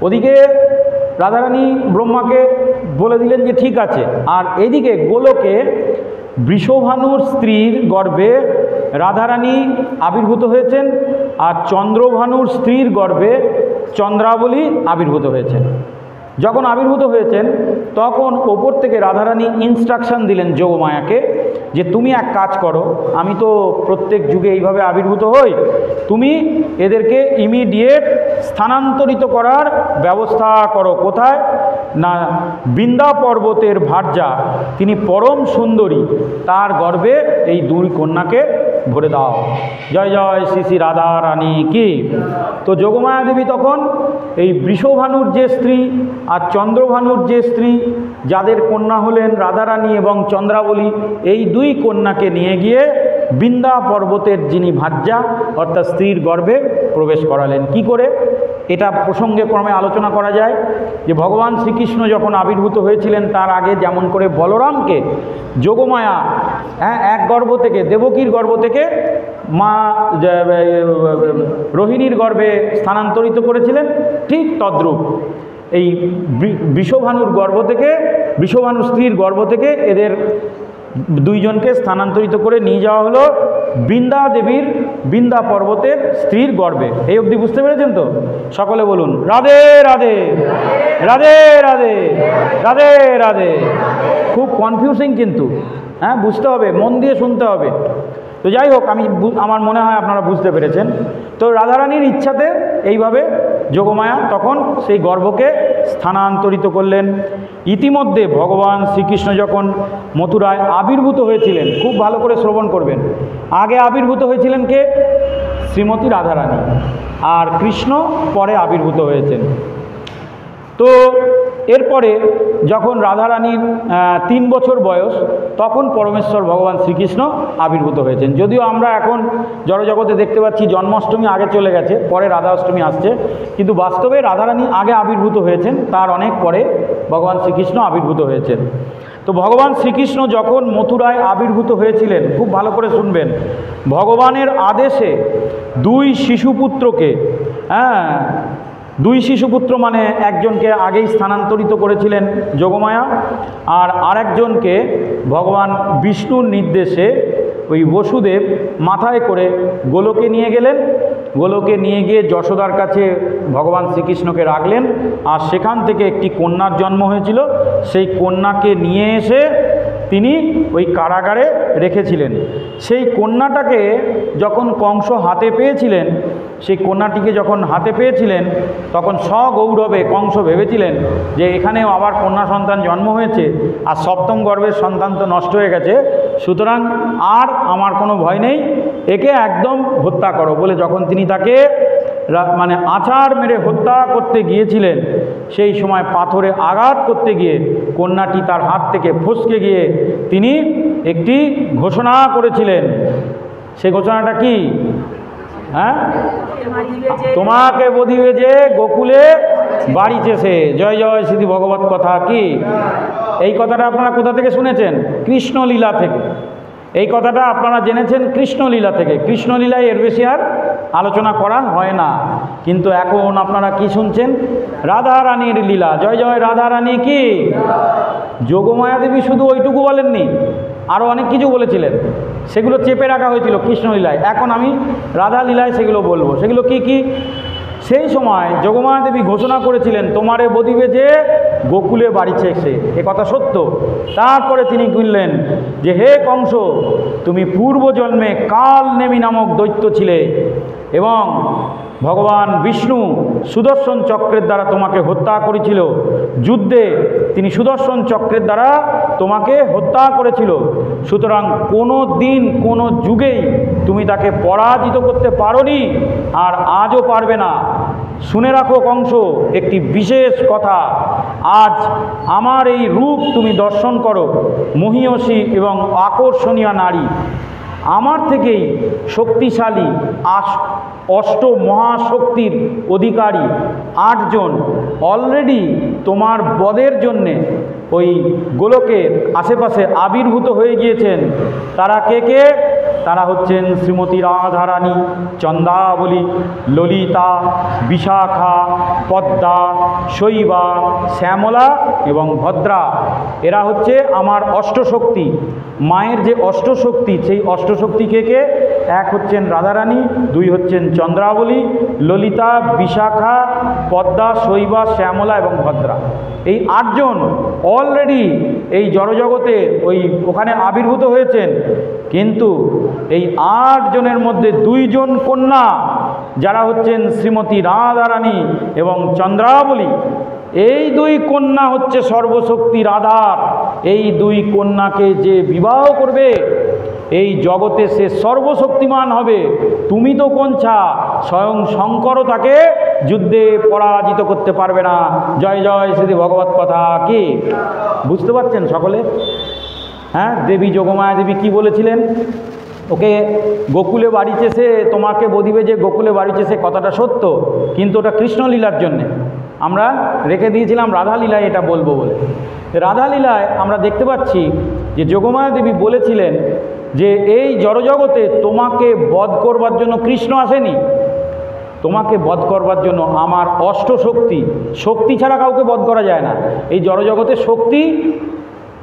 A: ওদিকে রাধারানী ব্রহ্মাকে বলে দিলেন যে ঠিক আছে, আর এদিকে গোলকে বৃষভানুর স্ত্রীর গর্ভে রাধারানী আবির্ভূত হয়েছেন, আর চন্দ্রভানুর স্ত্রীর গর্ভে চন্দ্রাবলী আবির্ভূত হয়েছেন। যখন আবির্ভূত হয়েছেন তখন ওপর থেকে রাধারানী ইনস্ট্রাকশন দিলেন যোগমায়াকে যে তুমি এক কাজ করো, আমি তো প্রত্যেক যুগে এইভাবে আবির্ভূত হই, তুমি এদেরকে ইমিডিয়েট স্থানান্তরিত করার ব্যবস্থা করো। কোথায় না, বৃন্দা পর্বতের ভার্যা তিনি পরম সুন্দরী, তার গর্ভে এই দুই কন্যাকে ভরে দাও। জয় জয় শ্রী শ্রী রাধা রানী কি। তো যোগমায়া দেবী তখন এই বৃষভানুর যে স্ত্রী আর চন্দ্রভানুর যে স্ত্রী, যাদের কন্যা হলেন রাধারানী এবং চন্দ্রাবলী, এই দুই কন্যাকে নিয়ে গিয়ে বৃন্দা পর্বতের যিনি ভার্যা অর্থাৎ স্ত্রীর গর্ভে প্রবেশ করালেন। কি করে? এটা প্রসঙ্গে ক্রমে আলোচনা করা যায় যে ভগবান শ্রীকৃষ্ণ যখন আবির্ভূত হয়েছিলেন তার আগে যেমন করে বলরামকে যোগমায়া এক গর্ভ থেকে, দেবকীর গর্ভ থেকে মা রোহিণীর গর্ভে স্থানান্তরিত করেছিলেন, ঠিক তদ্রূপ এই বৃষভানুর গর্ভ থেকে, বৃষভানুর স্ত্রীর গর্ভ থেকে এদের দুইজনকে স্থানান্তরিত করে নিয়ে যাওয়া হলো বৃন্দা দেবীর বৃন্দা পর্বতের স্ত্রীর গর্ভে। এই অবধি বুঝতে পেরেছেন তো? সকলে বলুন রাধে রাধে, রাধে রাধে, রাধে রাধে। খুব কনফিউজিং কিন্তু, হ্যাঁ, বুঝতে হবে, মন দিয়ে শুনতে হবে। তো যাই হোক, আমার মনে হয় আপনারা বুঝতে পেরেছেন। তো রাধারানীর ইচ্ছাতে এইভাবে যোগমায়া তখন সেই গর্ভকে স্থানান্তরিত করলেন। ইতিমধ্যে ভগবান শ্রীকৃষ্ণ যখন মথুরায় আবির্ভূত হয়েছিলেন, খুব ভালো করে শ্রবণ করবেন, আগে আবির্ভূত হয়েছিলেন কে? শ্রীমতী রাধারানী, আর কৃষ্ণ পরে আবির্ভূত হয়েছেন। তো এরপরে যখন রাধারানীর 3 বছর বয়স, তখন পরমেশ্বর ভগবান শ্রীকৃষ্ণ আবির্ভূত হয়েছেন। যদিও আমরা এখন জড়জগতে দেখতে পাচ্ছি জন্মাষ্টমী আগে চলে গেছে, পরে রাধা অষ্টমী আসছে, কিন্তু বাস্তবে রাধারানী আগে আবির্ভূত হয়েছেন, তার অনেক পরে ভগবান শ্রীকৃষ্ণ আবির্ভূত হয়েছেন। তো ভগবান শ্রীকৃষ্ণ যখন মথুরায় আবির্ভূত হয়েছিলেন, খুব ভালো করে শুনবেন, ভগবানের আদেশে 2 শিশুপুত্রকে, দুই শিশুপুত্র মানে একজনকে আগেই স্থানান্তরিত করেছিলেন যোগমায়া, আর আরেকজনকে ভগবান বিষ্ণুর নির্দেশে ওই বসুদেব মাথায় করে গোলকে নিয়ে গেলেন। গোলকে নিয়ে গিয়ে যশোদার কাছে ভগবান শ্রীকৃষ্ণকে রাখলেন, আর সেখান থেকে একটি কন্যার জন্ম হয়েছিল। সেই কন্যাকে নিয়ে এসে তিনি ওই কারাগারে রেখেছিলেন। সেই কন্যাটাকে যখন কংস হাতে পেয়েছিলেন, সেই কন্যাটিকে যখন হাতে পেয়েছিলেন, তখন সগৌরবে কংস ভেবেছিলেন যে এখানেও আবার কন্যা সন্তান জন্ম হয়েছে, আর সপ্তম গর্ভের সন্তান তো নষ্ট হয়ে গেছে, সুতরাং আর আমার কোনো ভয় নেই, একে একদম হত্যা করো বলে যখন তিনি তাকে মানে আছাড় মেরে হত্যা করতে গিয়েছিলেন, সেই সময় পাথরে আঘাত করতে গিয়ে কন্যাটি তার হাত থেকে ফসকে গিয়ে তিনি একটি ঘোষণা করেছিলেন। সেই ঘোষণাটা কি? তোমাকে বধিবে যে গোকুলে বাড়িছে সে, জয় জয় শ্রী ভগবত কথা। কি এই কথাটা আপনারা কোথা থেকে শুনেছেন? কৃষ্ণলীলা থেকে। এই কথাটা আপনারা জেনেছেন কৃষ্ণলীলা থেকে। কৃষ্ণলীলায় এর বেশি আর আলোচনা করা হয় না, কিন্তু এখন আপনারা কি শুনছেন? রাধারানীর লীলা। জয় জয় রাধারানী কি। যোগমায়া দেবী শুধু ওইটুকু বলেননি, আরও অনেক কিছু বলেছিলেন, সেগুলো চেপে রাখা হয়েছিল কৃষ্ণলীলায়। এখন আমি রাধালীলায় সেগুলো বলবো। সেগুলো কি কি? সেই সময় যোগমায়া দেবী ঘোষণা করেছিলেন, তোমারে বধিবে যে গোকুলে বাড়িছে সে, এ কথা সত্য। তারপরে তিনি বললেন যে হে কংস, তুমি পূর্বজন্মে কালনেমী নামক দৈত্য ছিলে, এবং ভগবান বিষ্ণু সুদর্শন চক্রের দ্বারা তোমাকে হত্যা করেছিল। যুদ্ধে তিনি সুদর্শন চক্রের দ্বারা তোমাকে হত্যা করেছিল। সুতরাং কোনো দিন কোনো যুগেই তুমি তাকে পরাজিত করতে পারোনি, আর আজও পারবে না। শুনে রাখো কংস, একটি বিশেষ কথা, আজ আমার এই রূপ তুমি দর্শন করো। মহীয়সী এবং আকর্ষণীয় নারী, আমার থেকেই শক্তিশালী অষ্ট মহাশক্তির অধিকারী 8 জন অলরেডি তোমার বধের জন্যে ওই গোলকের আশেপাশে আবির্ভূত হয়ে গিয়েছেন। তারা কে কে? তারা হচ্ছেন শ্রীমতী রাধারানী, চন্দ্রাবলী, ললিতা, বিশাখা, পদ্মা, শৈবা, শ্যামলা এবং ভদ্রা। এরা হচ্ছে আমার অষ্টশক্তি। মায়ের যে অষ্টশক্তি, সেই অষ্টশক্তি কে কে? 1 হচ্ছেন রাধারানী, 2 হচ্ছেন চন্দ্রাবলী, ললিতা, বিশাখা, পদ্মা, শৈবা, শ্যামলা এবং ভদ্রা। এই 8 জন অলরেডি এই জড়জগতে ওখানে আবির্ভূত হয়েছেন। কিন্তু এই 8 জনের মধ্যে 2 জন কন্যা, যারা হচ্ছেন শ্রীমতী রাধারানী এবং চন্দ্রাবলী, এই 2 কন্যা হচ্ছে সর্বশক্তির আধার। এই 2 কন্যাকে যে বিবাহ করবে, এই জগতে সে সর্বশক্তিমান হবে। তুমি তো কঞ্ছা, স্বয়ং শঙ্করও তাকে যুদ্ধে পরাজিত করতে পারবে না। জয় জয় শ্রী ভগবত কথা। কি বুঝতে পারছেন সকলে? হ্যাঁ, দেবী যোগমায়া দেবী কি বলেছিলেন? ওকে গোকুলে বাড়িছে, তোমাকে বলিবে যে গোকুলে বাড়িছে, কথাটা সত্য, কিন্তু ওটা কৃষ্ণলীলার জন্যে আমরা রেখে দিয়েছিলাম, রাধালীলায় এটা বলবো বলে। রাধালীলায় আমরা দেখতে পাচ্ছি যে যোগমায়া দেবী বলেছিলেন যে এই জড়জগতে তোমাকে বধ করবার জন্য কৃষ্ণ আসেনি, তোমাকে বধ করবার জন্য আমার অষ্টশক্তি, শক্তি ছাড়া কাউকে বধ করা যায় না, এই জড়জগতে শক্তি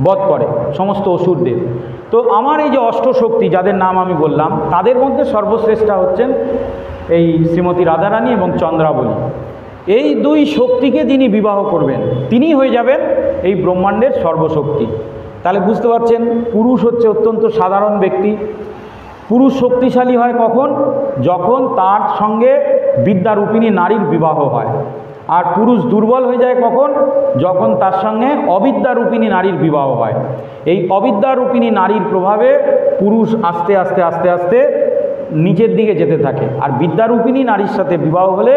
A: বধ করে সমস্ত অসুরদের। তো আমার এই যে অষ্টশক্তি যাদের নাম আমি বললাম, তাদের মধ্যে সর্বশ্রেষ্ঠা হচ্ছেন এই শ্রীমতী রাধারানী এবং চন্দ্রাবলী। এই দুই শক্তিকে যিনি বিবাহ করবেন তিনি হয়ে যাবেন এই ব্রহ্মাণ্ডের সর্বশক্তি। তাহলে বুঝতে পারছেন, পুরুষ হচ্ছে অত্যন্ত সাধারণ ব্যক্তি। পুরুষ শক্তিশালী হয় কখন? যখন তার সঙ্গে বিদ্যারূপিণী নারীর বিবাহ হয়। আর পুরুষ দুর্বল হয়ে যায় কখন? যখন তার সঙ্গে অবিদ্যারূপিণী নারীর বিবাহ হয়। এই অবিদ্যারূপিণী নারীর প্রভাবে পুরুষ আস্তে আস্তে আস্তে আস্তে নিচের দিকে যেতে থাকে। আর বিদ্যারূপিণী নারীর সাথে বিবাহ হলে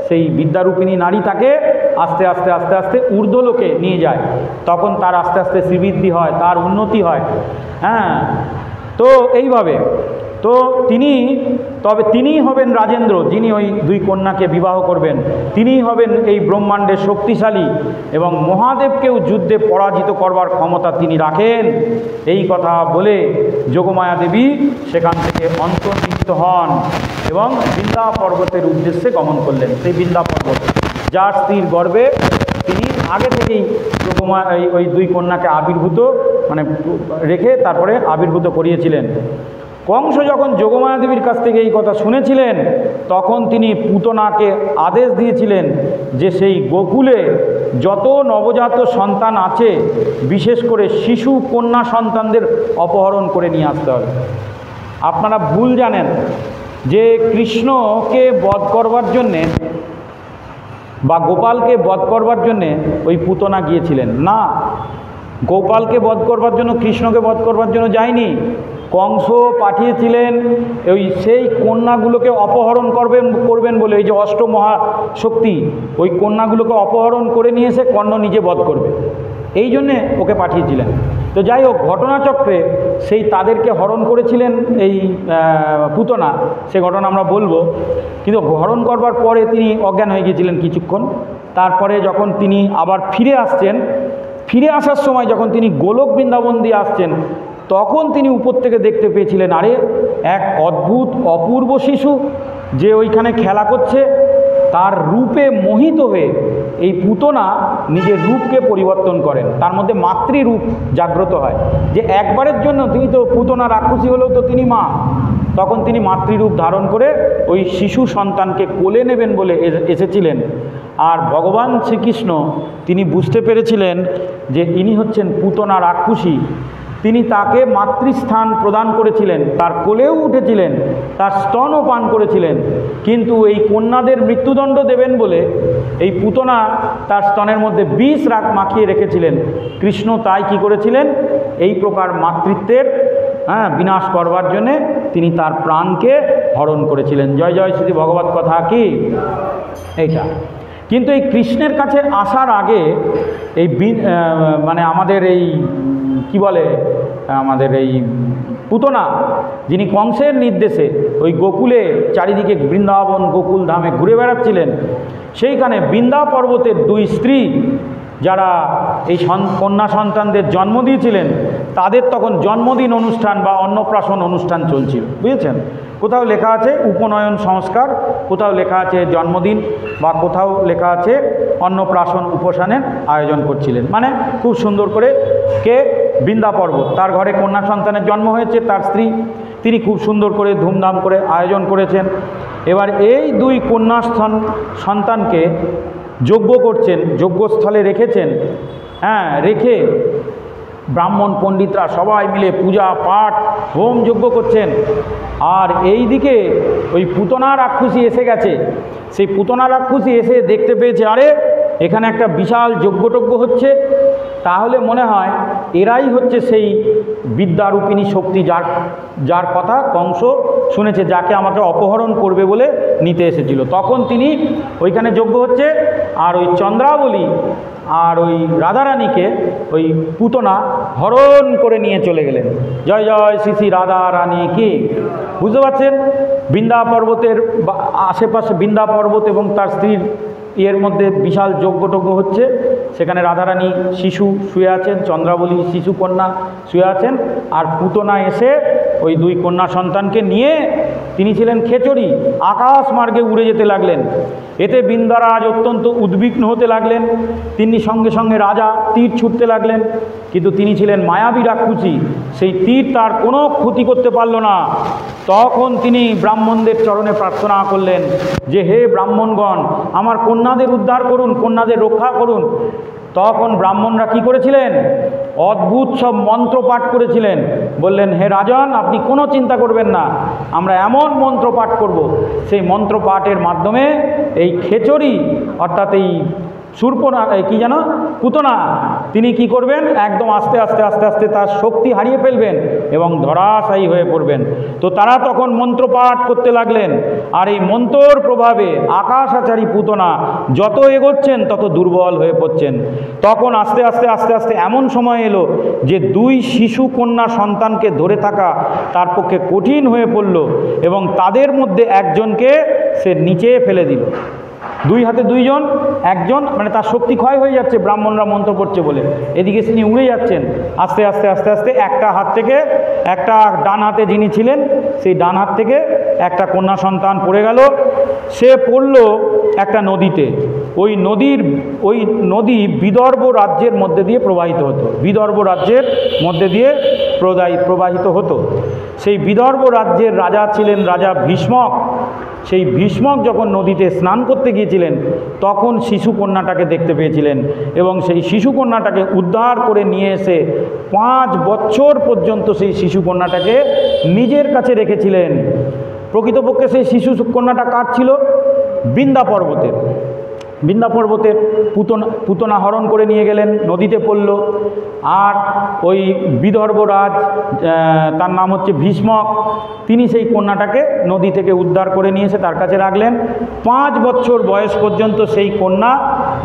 A: সেই বিদ্যারূপিণী নারী তাকে আস্তে আস্তে আস্তে আস্তে ঊর্ধ্বলোকে নিয়ে যায়। তখন তার আস্তে আস্তে শ্রীবৃদ্ধি হয়, তার উন্নতি হয়। হ্যাঁ, তো এইভাবে তো তিনিই হবেন রাজেন্দ্র, যিনি ওই দুই কন্যাকে বিবাহ করবেন। তিনিই হবেন এই ব্রহ্মাণ্ডের শক্তিশালী এবং মহাদেবকেও যুদ্ধে পরাজিত করবার ক্ষমতা তিনি রাখেন। এই কথা বলে যোগমায়া দেবী সেখান থেকে অন্তর্হিত হন এবং বৃন্দা পর্বতের উদ্দেশ্যে গমন করলেন। সেই বৃন্দা পর্বত, যার স্ত্রীর গর্ভে তিনি আগে থেকেই যোগমায়া ওই দুই কন্যাকে রেখে তারপরে আবির্ভূত করিয়েছিলেন। কংস যখন যোগমায়া দেবীর কাছ থেকে এই কথা শুনেছিলেন, তখন তিনি পুতনাকে আদেশ দিয়েছিলেন যে সেই গোকুলে যত নবজাত সন্তান আছে, বিশেষ করে শিশু কন্যা সন্তানদের অপহরণ করে নিয়ে আসতে হবে। আপনারা ভুল জানেন যে কৃষ্ণকে বধ করবার জন্যে বা গোপালকে বধ করবার জন্যে ওই পুতনা গিয়েছিলেন। না, গোপালকে বধ করবার জন্য, কৃষ্ণকে বধ করবার জন্য যায়নি। কংস পাঠিয়েছিলেন সেই কন্যাগুলোকে অপহরণ করবেন বলে, এই যে অষ্টমহাশক্তি, ওই কন্যাগুলোকে অপহরণ করে নিয়ে এসে কর্ণ নিজে বধ করবে, এই জন্যে ওকে পাঠিয়েছিলেন। তো যাই হোক, ঘটনাচক্রে তাদেরকে হরণ করেছিলেন এই পুতনা, সে ঘটনা আমরা বলবো। কিন্তু হরণ করবার পরে তিনি অজ্ঞান হয়ে গিয়েছিলেন কিছুক্ষণ। তারপরে যখন তিনি আবার ফিরে আসার সময় যখন তিনি গোলক বৃন্দাবন দিয়ে আসছেন, তখন তিনি উপর থেকে দেখতে পেয়েছিলেন, আরে এক অদ্ভুত অপূর্ব শিশু যে ওইখানে খেলা করছে। তার রূপে মোহিত হয়ে এই পুতনা নিজের রূপকে পরিবর্তন করেন, তার মধ্যে মাতৃরূপ জাগ্রত হয়। যে একবারের জন্য তিনি তো পুতনা রাক্ষসী হলেও তো তিনি মা, তখন তিনি মাতৃরূপ ধারণ করে ওই শিশু সন্তানকে কোলে নেবেন বলে এসেছিলেন। আর ভগবান শ্রীকৃষ্ণ তিনি বুঝতে পেরেছিলেন যে ইনি হচ্ছেন পুতনা রাক্ষসী। তিনি তাকে মাতৃস্থান প্রদান করেছিলেন, তার কোলেও উঠেছিলেন, তার স্তনও পান করেছিলেন। কিন্তু এই কন্যাদের মৃত্যুদণ্ড দেবেন বলে এই পুতনা তার স্তনের মধ্যে বিষ মাখিয়ে রেখেছিলেন। কৃষ্ণ তাই কি করেছিলেন? এই প্রকার মাতৃত্বের বিনাশ করবার জন্যে তিনি তার প্রাণকে হরণ করেছিলেন। জয় জয় শ্রী ভগবত কথা কি এইটা। কিন্তু এই কৃষ্ণের কাছে আসার আগে এই আমাদের এই আমাদের এই পুতনা, যিনি কংসের নির্দেশে ওই গোকুলে চারিদিকে বৃন্দাবন গোকুল ধামে ঘুরে বেড়াচ্ছিলেন, সেইখানে বৃন্দা পর্বতের দুই স্ত্রী যারা এই কন্যা সন্তানদের জন্ম দিয়েছিলেন, তাদের তখন জন্মদিন অনুষ্ঠান বা অন্নপ্রাশন অনুষ্ঠান চলছিল, বুঝেছেন? কোথাও লেখা আছে উপনয়ন সংস্কার, কোথাও লেখা আছে জন্মদিন, বা কোথাও লেখা আছে অন্নপ্রাশন উপাসনের আয়োজন করছিলেন। মানে খুব সুন্দর করে বৃন্দা পর্বত, তার ঘরে কন্যা সন্তানের জন্ম হয়েছে, তার স্ত্রী, তিনি খুব সুন্দর করে ধুমধাম করে আয়োজন করেছেন। এবার এই দুই কন্যা সন্তানকে যজ্ঞ করছেন, যজ্ঞস্থলে রেখেছেন। রেখে ব্রাহ্মণ পণ্ডিতরা সবাই মিলে পূজা পাঠ হোম যজ্ঞ করছেন। আর এই দিকে ওই পুতনা রাক্ষসী এসে গেছে। সেই পুতনা রাক্ষসী এসে দেখতে পেয়েছে, আরে এখানে একটা বিশাল যজ্ঞটজ্ঞ হচ্ছে, তাহলে মনে হয় এরাই হচ্ছে সেই বিদ্যারূপিণী শক্তি যার কথা কংস শুনেছে, যাকে আমাকে অপহরণ করবে বলে নিতে এসেছিল। তখন তিনি ওইখানে যজ্ঞ হচ্ছে, আর ওই চন্দ্রাবলী আর ওই রাধারানীকে ওই পুতনা হরণ করে নিয়ে চলে গেলেন। জয় জয় শ্রী শ্রী রাধা রানী কি। বুঝতে পারছেন, বৃন্দা পর্বতের আশেপাশে বৃন্দা পর্বত এবং তার স্ত্রীর এর মধ্যে বিশাল যজ্ঞটজ্ঞ হচ্ছে। সেখানে রাধারানী শিশু শুয়ে আছেন, চন্দ্রাবলী শিশু কন্যা শুয়ে আছেন, আর পুতনা এসে ওই দুই কন্যা সন্তানকে নিয়ে, তিনি ছিলেন খেচড়ি, আকাশ মার্গে উড়ে যেতে লাগলেন। এতে বৃন্দারাজ অত্যন্ত উদ্বিগ্ন হতে লাগলেন। তিনি সঙ্গে সঙ্গে রাজা তীর ছুটতে লাগলেন, কিন্তু তিনি ছিলেন মায়াবী রাক্ষসী, সেই তীর তার কোনো ক্ষতি করতে পারল না। তখন তিনি ব্রাহ্মণদের চরণে প্রার্থনা করলেন যে হে ব্রাহ্মণগণ, আমার কন্যাদের উদ্ধার করুন, কন্যাদের রক্ষা করুন। তখন ব্রাহ্মণরা কি করেছিলেন? অদ্ভুত সব মন্ত্র পাঠ করেছিলেন। বললেন হে রাজন, আপনি কোনো চিন্তা করবেন না, আমরা এমন মন্ত্র পাঠ করব, সেই মন্ত্র পাঠের মাধ্যমে এই খেচড়ি অর্থাৎ এই শূর্পণা কি যেন পুতনা, তিনি কি করবেন? একদম আস্তে আস্তে আস্তে আস্তে তার শক্তি হারিয়ে ফেলবেন এবং ধরাশায়ী হয়ে পড়বেন। তো তারা তখন মন্ত্র পাঠ করতে লাগলেন, আর এই মন্ত্রর প্রভাবে আকাশাচারী পুতনা যত এগোচ্ছেন তত দুর্বল হয়ে পড়ছেন। তখন আস্তে আস্তে আস্তে আস্তে এমন সময় এলো যে দুই শিশু কন্যা সন্তানকে ধরে থাকা তার পক্ষে কঠিন হয়ে পড়ল, এবং তাদের মধ্যে একজনকে সে নিচে ফেলে দিল। দুই হাতে দুইজন, একজন মানে তার শক্তি ক্ষয় হয়ে যাচ্ছে ব্রাহ্মণরা মন্ত্র পড়ছে বলে, এদিকে তিনি উড়ে যাচ্ছেন। আস্তে আস্তে আস্তে আস্তে একটা হাত থেকে, একটা ডান হাতে যিনি ছিলেন সেই ডান হাত থেকে একটা কন্যা সন্তান পড়ে গেল। সে পড়ল একটা নদীতে। ওই নদী বিদর্ভ রাজ্যের মধ্যে দিয়ে প্রবাহিত হতো, বিদর্ভ রাজ্যের মধ্যে দিয়ে প্রবাহিত হতো। সেই বিদর্ভ রাজ্যের রাজা ছিলেন রাজা ভীষ্মক। সেই ভীষ্মক যখন নদীতে স্নান করতে গিয়েছিলেন তখন শিশুকন্যাটাকে দেখতে পেয়েছিলেন, এবং সেই শিশুকন্যাটাকে উদ্ধার করে নিয়ে এসে 5 বছর পর্যন্ত সেই শিশুকন্যাটাকে নিজের কাছে রেখেছিলেন। প্রকৃতপক্ষে সেই শিশুকন্যাটা কার ছিল? বৃন্দা পর্বতের। বৃন্দা পর্বতের পুতনা হরণ করে নিয়ে গেলেন, নদীতে পড়ল। আর ওই বিদর্ভরাজ, তার নাম হচ্ছে ভীষ্মক, তিনি সেই কন্যাটাকে নদী থেকে উদ্ধার করে নিয়ে এসে তার কাছে রাখলেন। 5 বছর বয়স পর্যন্ত সেই কন্যা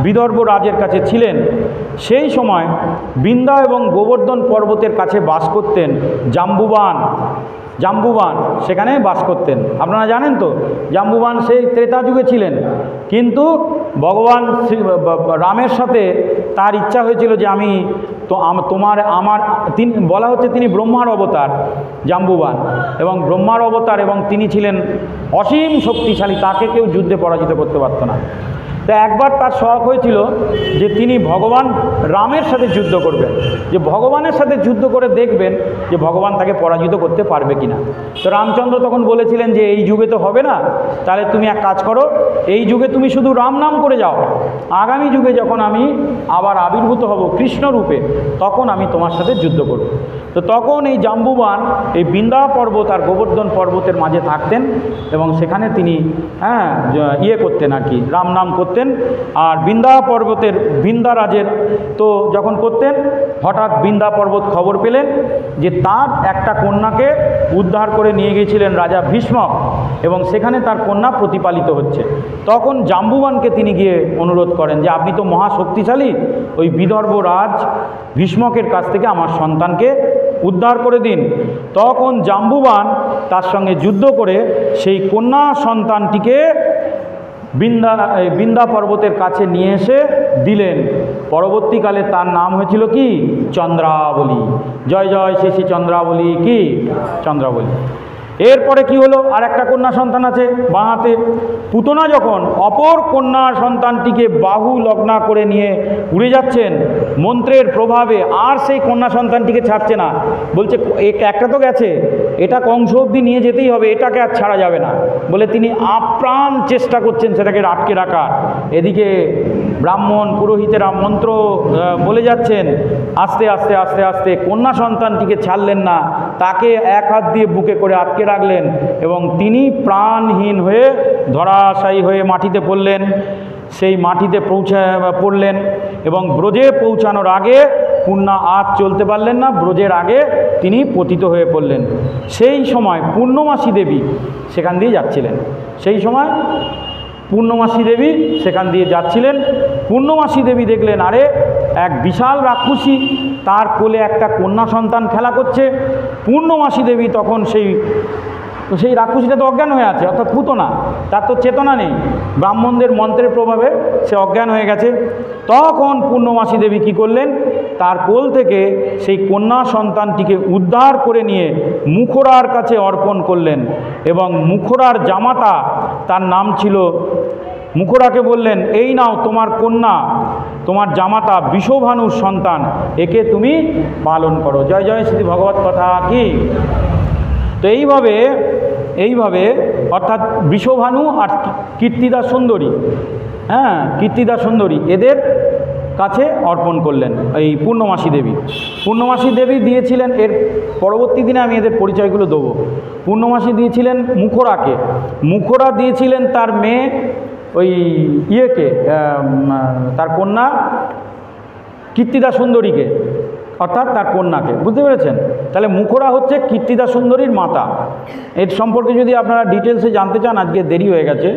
A: বিদর্ভ রাজের কাছে ছিলেন। সেই সময় বৃন্দা এবং গোবর্ধন পর্বতের কাছে বাস করতেন জাম্বুবান। সেখানে বাস করতেন। আপনারা জানেন তো, জাম্বুবান সেই ত্রেতা যুগে ছিলেন, কিন্তু ভগবান রামের সাথে তার ইচ্ছা হয়েছিল যে আমি তো তিনি বলা হচ্ছে তিনি ব্রহ্মার অবতার জাম্বুবান, এবং ব্রহ্মার অবতার, এবং তিনি ছিলেন অসীম শক্তিশালী, তাকে কেউ যুদ্ধে পরাজিত করতে পারত না। তো একবার তার শখ হয়েছিল যে তিনি ভগবান রামের সাথে যুদ্ধ করবেন, যে ভগবানের সাথে যুদ্ধ করে দেখবেন যে ভগবান তাকে পরাজিত করতে পারবে কিনা। তো রামচন্দ্র তখন বলেছিলেন যে এই যুগে তো হবে না, তাহলে তুমি এক কাজ করো, এই যুগে তুমি শুধু রাম নাম করে যাও, আগামী যুগে যখন আমি আবার আবির্ভূত হব কৃষ্ণ রূপে তখন আমি তোমার সাথে যুদ্ধ করব। তো তখন এই জাম্বুবান এই বৃন্দা পর্বত আর গোবর্ধন পর্বতের মাঝে থাকতেন, এবং সেখানে তিনি করতেন আর কি, রাম নাম করতেন। আর বৃন্দা পর্বতের বৃন্দারাজের তো যখন করতেন, হঠাৎ বৃন্দা পর্বত খবর পেলেন যে তার একটা কন্যাকে উদ্ধার করে নিয়ে গিয়েছিলেন রাজা ভীষ্মক, এবং সেখানে তার কন্যা প্রতিপালিত হচ্ছে। তখন জাম্বুবানকে তিনি গিয়ে অনুরোধ করেন যে আপনি তো মহাশক্তিশালী, ওই বিদর্ভ রাজ ভীষ্মকের কাছ থেকে আমার সন্তানকে উদ্ধার করে দিন। তখন জাম্বুবান তার সঙ্গে যুদ্ধ করে সেই কন্যা সন্তানটিকে বৃন্দা পর্বতের কাছে নিয়ে এসে দিলেন। পরবর্তীকালে তার নাম হয়েছিল কি? চন্দ্রাবলী। জয় জয় শ্রী শ্রী চন্দ্রাবলী কি, চন্দ্রাবলী। এরপরে কি হলো? আর একটা কন্যা সন্তান আছে বাঁ হাতে। পুতনা যখন অপর কন্যা সন্তানটিকে বাহু লগ্না করে নিয়ে উড়ে যাচ্ছেন মন্ত্রের প্রভাবে, আর সেই কন্যা সন্তানটিকে ছাড়ছে না, বলছে একটা তো গেছে, এটা কংস অবধি নিয়ে যেতেই হবে, এটাকে আর ছাড়া যাবে না বলে তিনি আপ্রাণ চেষ্টা করছেন সেটাকে আটকে রাখার। এদিকে ব্রাহ্মণ পুরোহিতেরা মন্ত্র বলে যাচ্ছেন, আস্তে আস্তে আস্তে আস্তে কন্যা সন্তানটিকে ছাড়লেন না, তাকে এক হাত দিয়ে বুকে করে আটকে রাখলেন, এবং তিনি প্রাণহীন হয়ে ধরাশায়ী হয়ে মাটিতে পড়লেন। সেই মাটিতে পড়লেন, এবং ব্রজে পৌঁছানোর আগে পূর্ণা আজ চলতে পারলেন না, ব্রজের আগে তিনি পতিত হয়ে পড়লেন। সেই সময় পূর্ণমাসী দেবী সেখান দিয়ে যাচ্ছিলেন। সেই সময় পূর্ণমাসী দেবী সেখান দিয়ে যাচ্ছিলেন। পূর্ণমাসী দেবী দেখলেন আরে এক বিশাল রাক্ষসী, তার কোলে একটা কন্যা সন্তান খেলা করছে। পূর্ণমাসী দেবী তখন সেই রাক্ষসীটা তো অজ্ঞান হয়ে আছে, অর্থাৎ পুতনা, তার তো চেতনা নেই, ব্রাহ্মণদের মন্ত্রের প্রভাবে সে অজ্ঞান হয়ে গেছে। তখন পূর্ণমাসী দেবী কী করলেন, তার কোল থেকে সেই কন্যা সন্তানটিকে উদ্ধার করে নিয়ে মুখরার কাছে অর্পণ করলেন এবং মুখরার জামাতা, তার নাম ছিল, মুখরাকে বললেন এই নাও তোমার কন্যা, তোমার জামাতা বিষভানুর সন্তান, একে তুমি পালন করো। জয় জয় শ্রী ভগবত কথা কি। তো এইভাবে অর্থাৎ বিষভানু আর কীর্তিদা সুন্দরী, হ্যাঁ কীর্তিদা সুন্দরী, এদের কাছে অর্পণ করলেন এই পূর্ণমাসী দেবী। পূর্ণমাসী দেবী দিয়েছিলেন, এর পরবর্তী দিনে আমি এদের পরিচয়গুলো দেবো। পূর্ণমাসী দিয়েছিলেন মুখরাকে, মুখরা দিয়েছিলেন তার মেয়ে ওই ইয়েকে, তার কন্যা কীর্তিদা সুন্দরীকে, অর্থাৎ তার কন্যাকে, বুঝতে পেরেছেন? তাহলে মুখরা হচ্ছে কীর্তিদা সুন্দরীর মাতা। এর সম্পর্কে যদি আপনারা ডিটেলসে জানতে চান, আজকে দেরি হয়ে গেছে,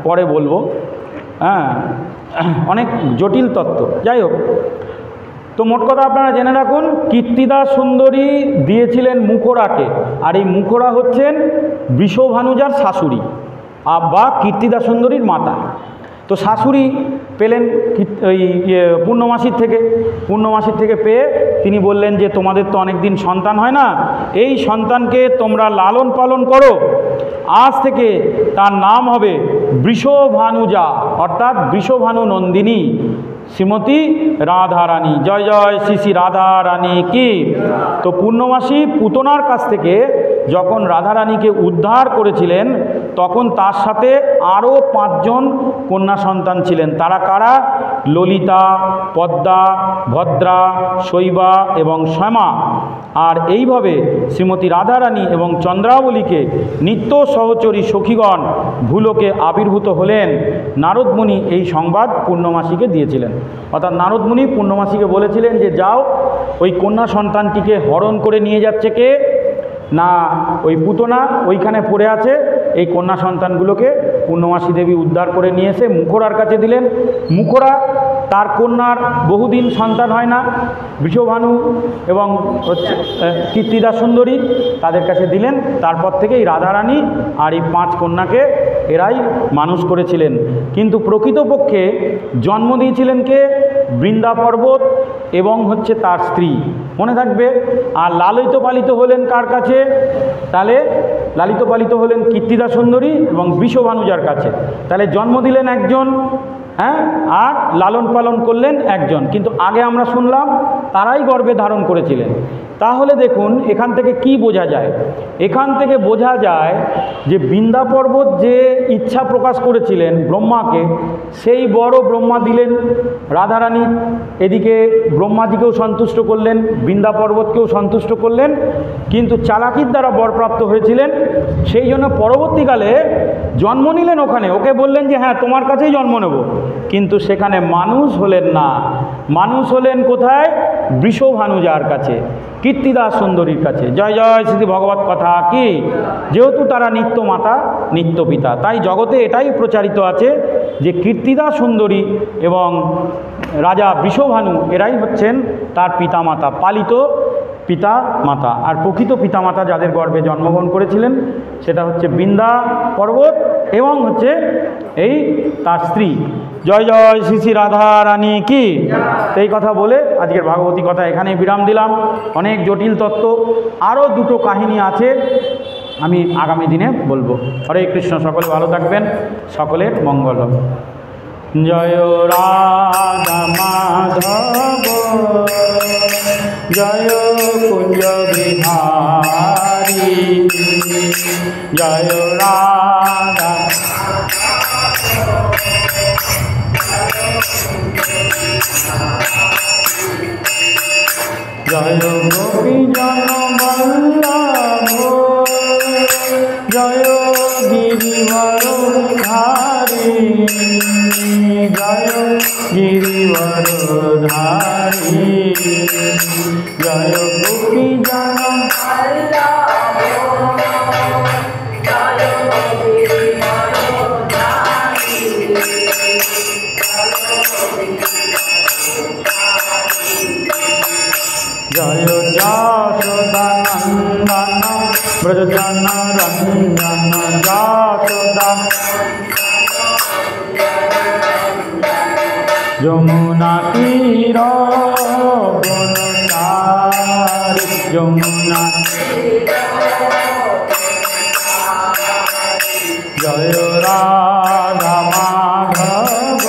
A: পরে বলবো, হ্যাঁ অনেক জটিল তত্ত্ব। যাই হোক, তো মোট কথা আপনারা জেনে রাখুন, কীর্তিদা সুন্দরী দিয়েছিলেন মুখরাকে, আর এই মুখরা হচ্ছেন বিষভানুজার শাশুড়ি বা কীর্তিদা সুন্দরীর মাতা। তো শাশুড়ি পেলেন ওই পূর্ণমাসীর থেকে পেয়ে তিনি বললেন যে তোমাদের তো অনেক দিন সন্তান হয় না, এই সন্তানকে তোমরা লালন পালন করো, আজ থেকে তার নাম হবে বৃষভানুজা, অর্থাৎ বৃষভানু নন্দিনী শ্রীমতী রাধারানী। জয় জয় শ্রী শ্রী রাধারানী কি। তো পূর্ণমাসী পুতনার কাছ থেকে যখন রাধারানীকে উদ্ধার করেছিলেন, তখন তার সাথে আরও 5 জন কন্যা সন্তান ছিলেন। তারা কারা? ললিতা, পদ্মা, ভদ্রা, শৈবা এবং শ্যামা। আর এইভাবে শ্রীমতী রাধারানী এবং চন্দ্রাবলীকে নিত্য সহচরী সখীগণ ভূলোকে আবির্ভূত হলেন। নারদমুনি এই সংবাদ পূর্ণমাসীকে দিয়েছিলেন, অর্থাৎ নারদমুনি পূর্ণমাসীকে বলেছিলেন যে যাও, ওই কন্যা সন্তানটিকে হরণ করে নিয়ে যাচ্ছে কে না, ওই পুতনা ওইখানে পড়ে আছে, এই কন্যা সন্তানগুলোকে পূর্ণমাসী দেবী উদ্ধার করে নিয়ে এসে মুখরার কাছে দিলেন। মুখরা তার কন্যার বহুদিন সন্তান হয় না, বিষভানু এবং হচ্ছে কীর্তিদা সুন্দরী, তাদের কাছে দিলেন। তারপর থেকে এই রাধারানী আর এই 5 কন্যাকে এরাই মানুষ করেছিলেন। কিন্তু প্রকৃতপক্ষে জন্ম দিয়েছিলেন কে? বৃন্দা পর্বত এবং হচ্ছে তার স্ত্রী, মনে থাকবে। আর লালিত পালিত হলেন কার কাছে? তাহলে লালিত পালিত হলেন কীর্তিদা সুন্দরী এবং বিষভানুজার কাছে। তাহলে জন্ম দিলেন একজন, হ্যাঁ, আর লালন পালন করলেন একজন, কিন্তু আগে আমরা শুনলাম তারাই গর্ভে ধারণ করেছিলেন। তাহলে দেখুন এখান থেকে কি বোঝা যায়? এখান থেকে বোঝা যায় যে বৃন্দা পর্বত যে ইচ্ছা প্রকাশ করেছিলেন ব্রহ্মাকে, সেই বড় ব্রহ্মা দিলেন রাধারানী, এদিকে ব্রহ্মাজিকেও সন্তুষ্ট করলেন, বৃন্দা পর্বতকেও সন্তুষ্ট করলেন, কিন্তু চালাকির দ্বারা বরপ্রাপ্ত হয়েছিলেন। সেই জন্য পরবর্তীকালে জন্ম নিলেন ওখানে, ওকে বললেন যে হ্যাঁ তোমার কাছেই জন্ম নেব, কিন্তু সেখানে মানুষ হলেন না, মানুষ হলেন কোথায়? বৃষভানুজার কাছে, কীর্তিদা সুন্দরীর কাছে। জয় জয় শ্রী ভগবত কথা কি। যেহেতু তারা নিত্য মাতা নিত্য পিতা, তাই জগতে এটাই প্রচারিত আছে যে কীর্তিদা সুন্দরী এবং রাজা বৃষভানু এরাই হচ্ছেন তার পিতামাতা, পালিত পিতা মাতা। আর প্রকৃত পিতামাতা যাদের গর্ভে জন্মগ্রহণ করেছিলেন সেটা হচ্ছে বৃন্দা পর্বত এবং হচ্ছে এই তার স্ত্রী। জয় জয় শ্রী শ্রী রাধা রানী কি। সেই কথা বলে আজকের ভাগবতী কথা এখানেই বিরাম দিলাম। অনেক জটিল তত্ত্ব, আরও 2টো কাহিনী আছে, আমি আগামী দিনে বলবো। হরে কৃষ্ণ, সকলে ভালো থাকবেন, সকলের মঙ্গল হবে। জয় রাধা মাধব জয় কুঞ্জ বিহারী, জয় রাধা জয় গোপী জন বল্লভ, জয় গিরিবর ধারী, জয় গিরিবর ধারী, জয় গোপী জন বল্লভ, জয় গিরিবর ধারী। जय यशोदानंदन व्रजजनरंजन यशोदा যমুনা তীর বনচারী যমুনা জয় রাধা মাধব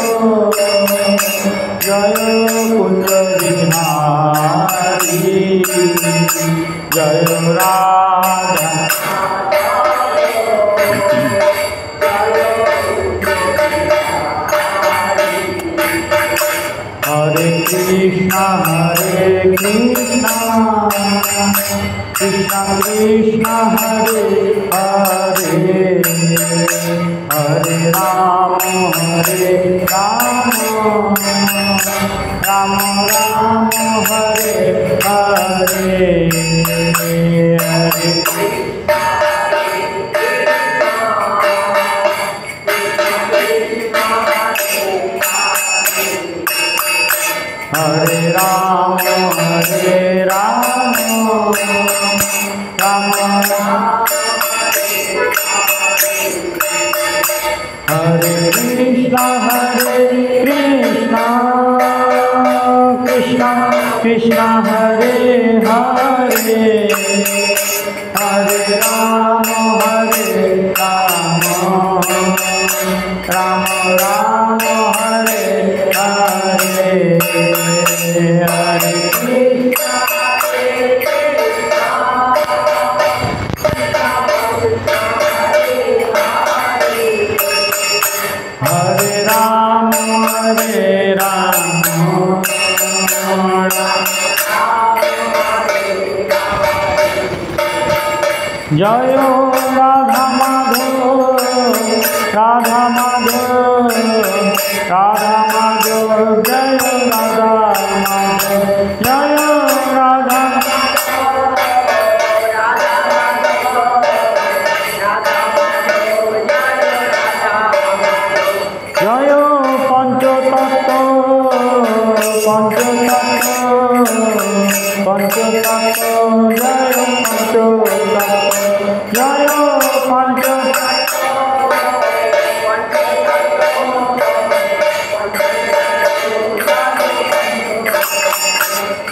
A: জয় কুঞ্জ বিহারী জয় রাধা हरे कृष्णा कृष्णा कृष्णा हरे हरे हरे राम राम राम हरे हरे हरे हरे राम राम राम हरे कृष्णा कृष्णा कृष्णा हरे हरे हरे राम राम राम हरे हरे हरे हरे राम जय राधा माधव राधा माधव राधा माधव जय राधा माधव जय राधा जय पंचतत्व जय जय पंच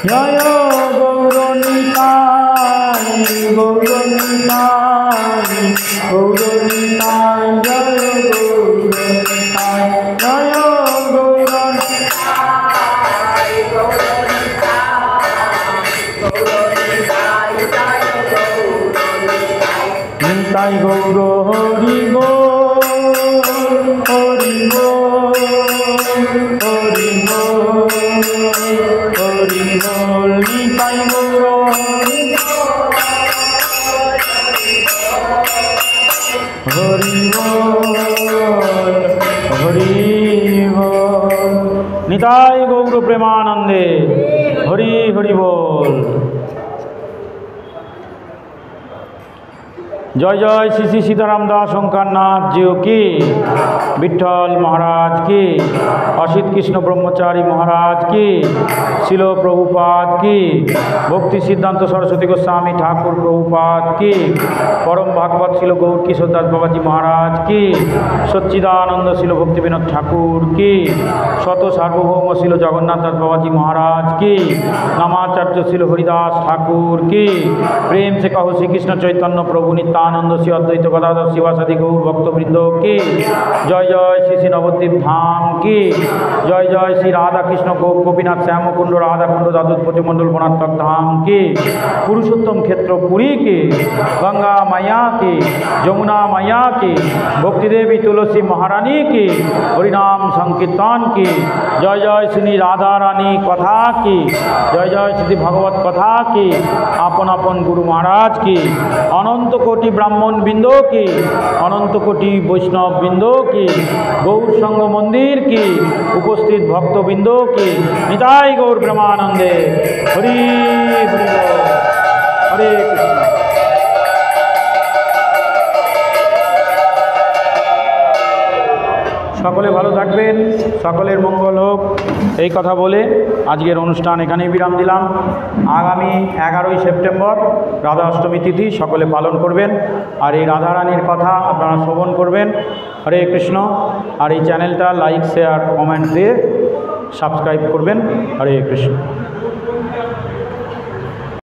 A: जय गौरनिताय गौरनिताय गौरनिताय जय गौरनिताय जय निताय गौर हरि हरि हरि हरि निताय गौर हरि हरि निताय गौर प्रेमानंदे हरि हरि बोल। जय जय श्री श्री सीताराम दास ओंकारनाथ जी की, विठल महाराज की, असित कृष्ण ब्रह्मचारी महाराज की, शिल प्रभुपाद की, भक्ति सिद्धांत सरस्वती गोस्वामी ठाकुर प्रभुपाद की, परम भागवत शिल गौर किशोर दास बाबाजी महाराज की, सच्चिदानंद शिल भक्ति विनोद ठाकुर की, शत सार्वभौम शिल जगन्नाथ दास बाबाजी महाराज की, नामाचार्य शिल हरिदास ठाकुर की, प्रेम से कहो श्री कृष्ण चैतन्य प्रभु नित्यानंद श्री अद्वैत गदाधर शिवासादि गौर भक्तवृंदों की, जय जय श्री श्री नवद्वीप धाम की, जय जय श्री राधा कृष्ण गोपीनाथ श्याम कुंड राधा कुंड दादुपति मंडल वनात्मक धाम की, पुरुषोत्तम क्षेत्र पुरी की, गंगा मैया की, यमुना मैया की, भक्ति देवी तुलसी महारानी की, हरिनाम संकीर्तन की, जय जय श्री राधा रानी कथा की, जय जय श्री भगवत कथा की, आपन आपन गुरु महाराज की, अनंत कोटि ब्राह्मण बिंदो की, अनंत कोटि वैष्णव बिंदो की, गौर संघ मंदिर की, उपस्थित भक्त बिंदो की, निताय गौर ब्रह्मानंदे हरि हरि हरे कृष्ण। সকলে ভালো থাকবেন, সকলের মঙ্গল হোক, এই কথা বলে আজকের অনুষ্ঠান এখানেই বিরাম দিলাম। আগামী 11ই সেপ্টেম্বর রাধা অষ্টমী তিথি সকলে পালন করবেন, আর এই রাধারানীর কথা আপনারা শ্রবণ করবেন। হরে কৃষ্ণ। আর এই চ্যানেলটা লাইক, শেয়ার, কমেন্ট দিয়ে সাবস্ক্রাইব করবেন। হরে কৃষ্ণ।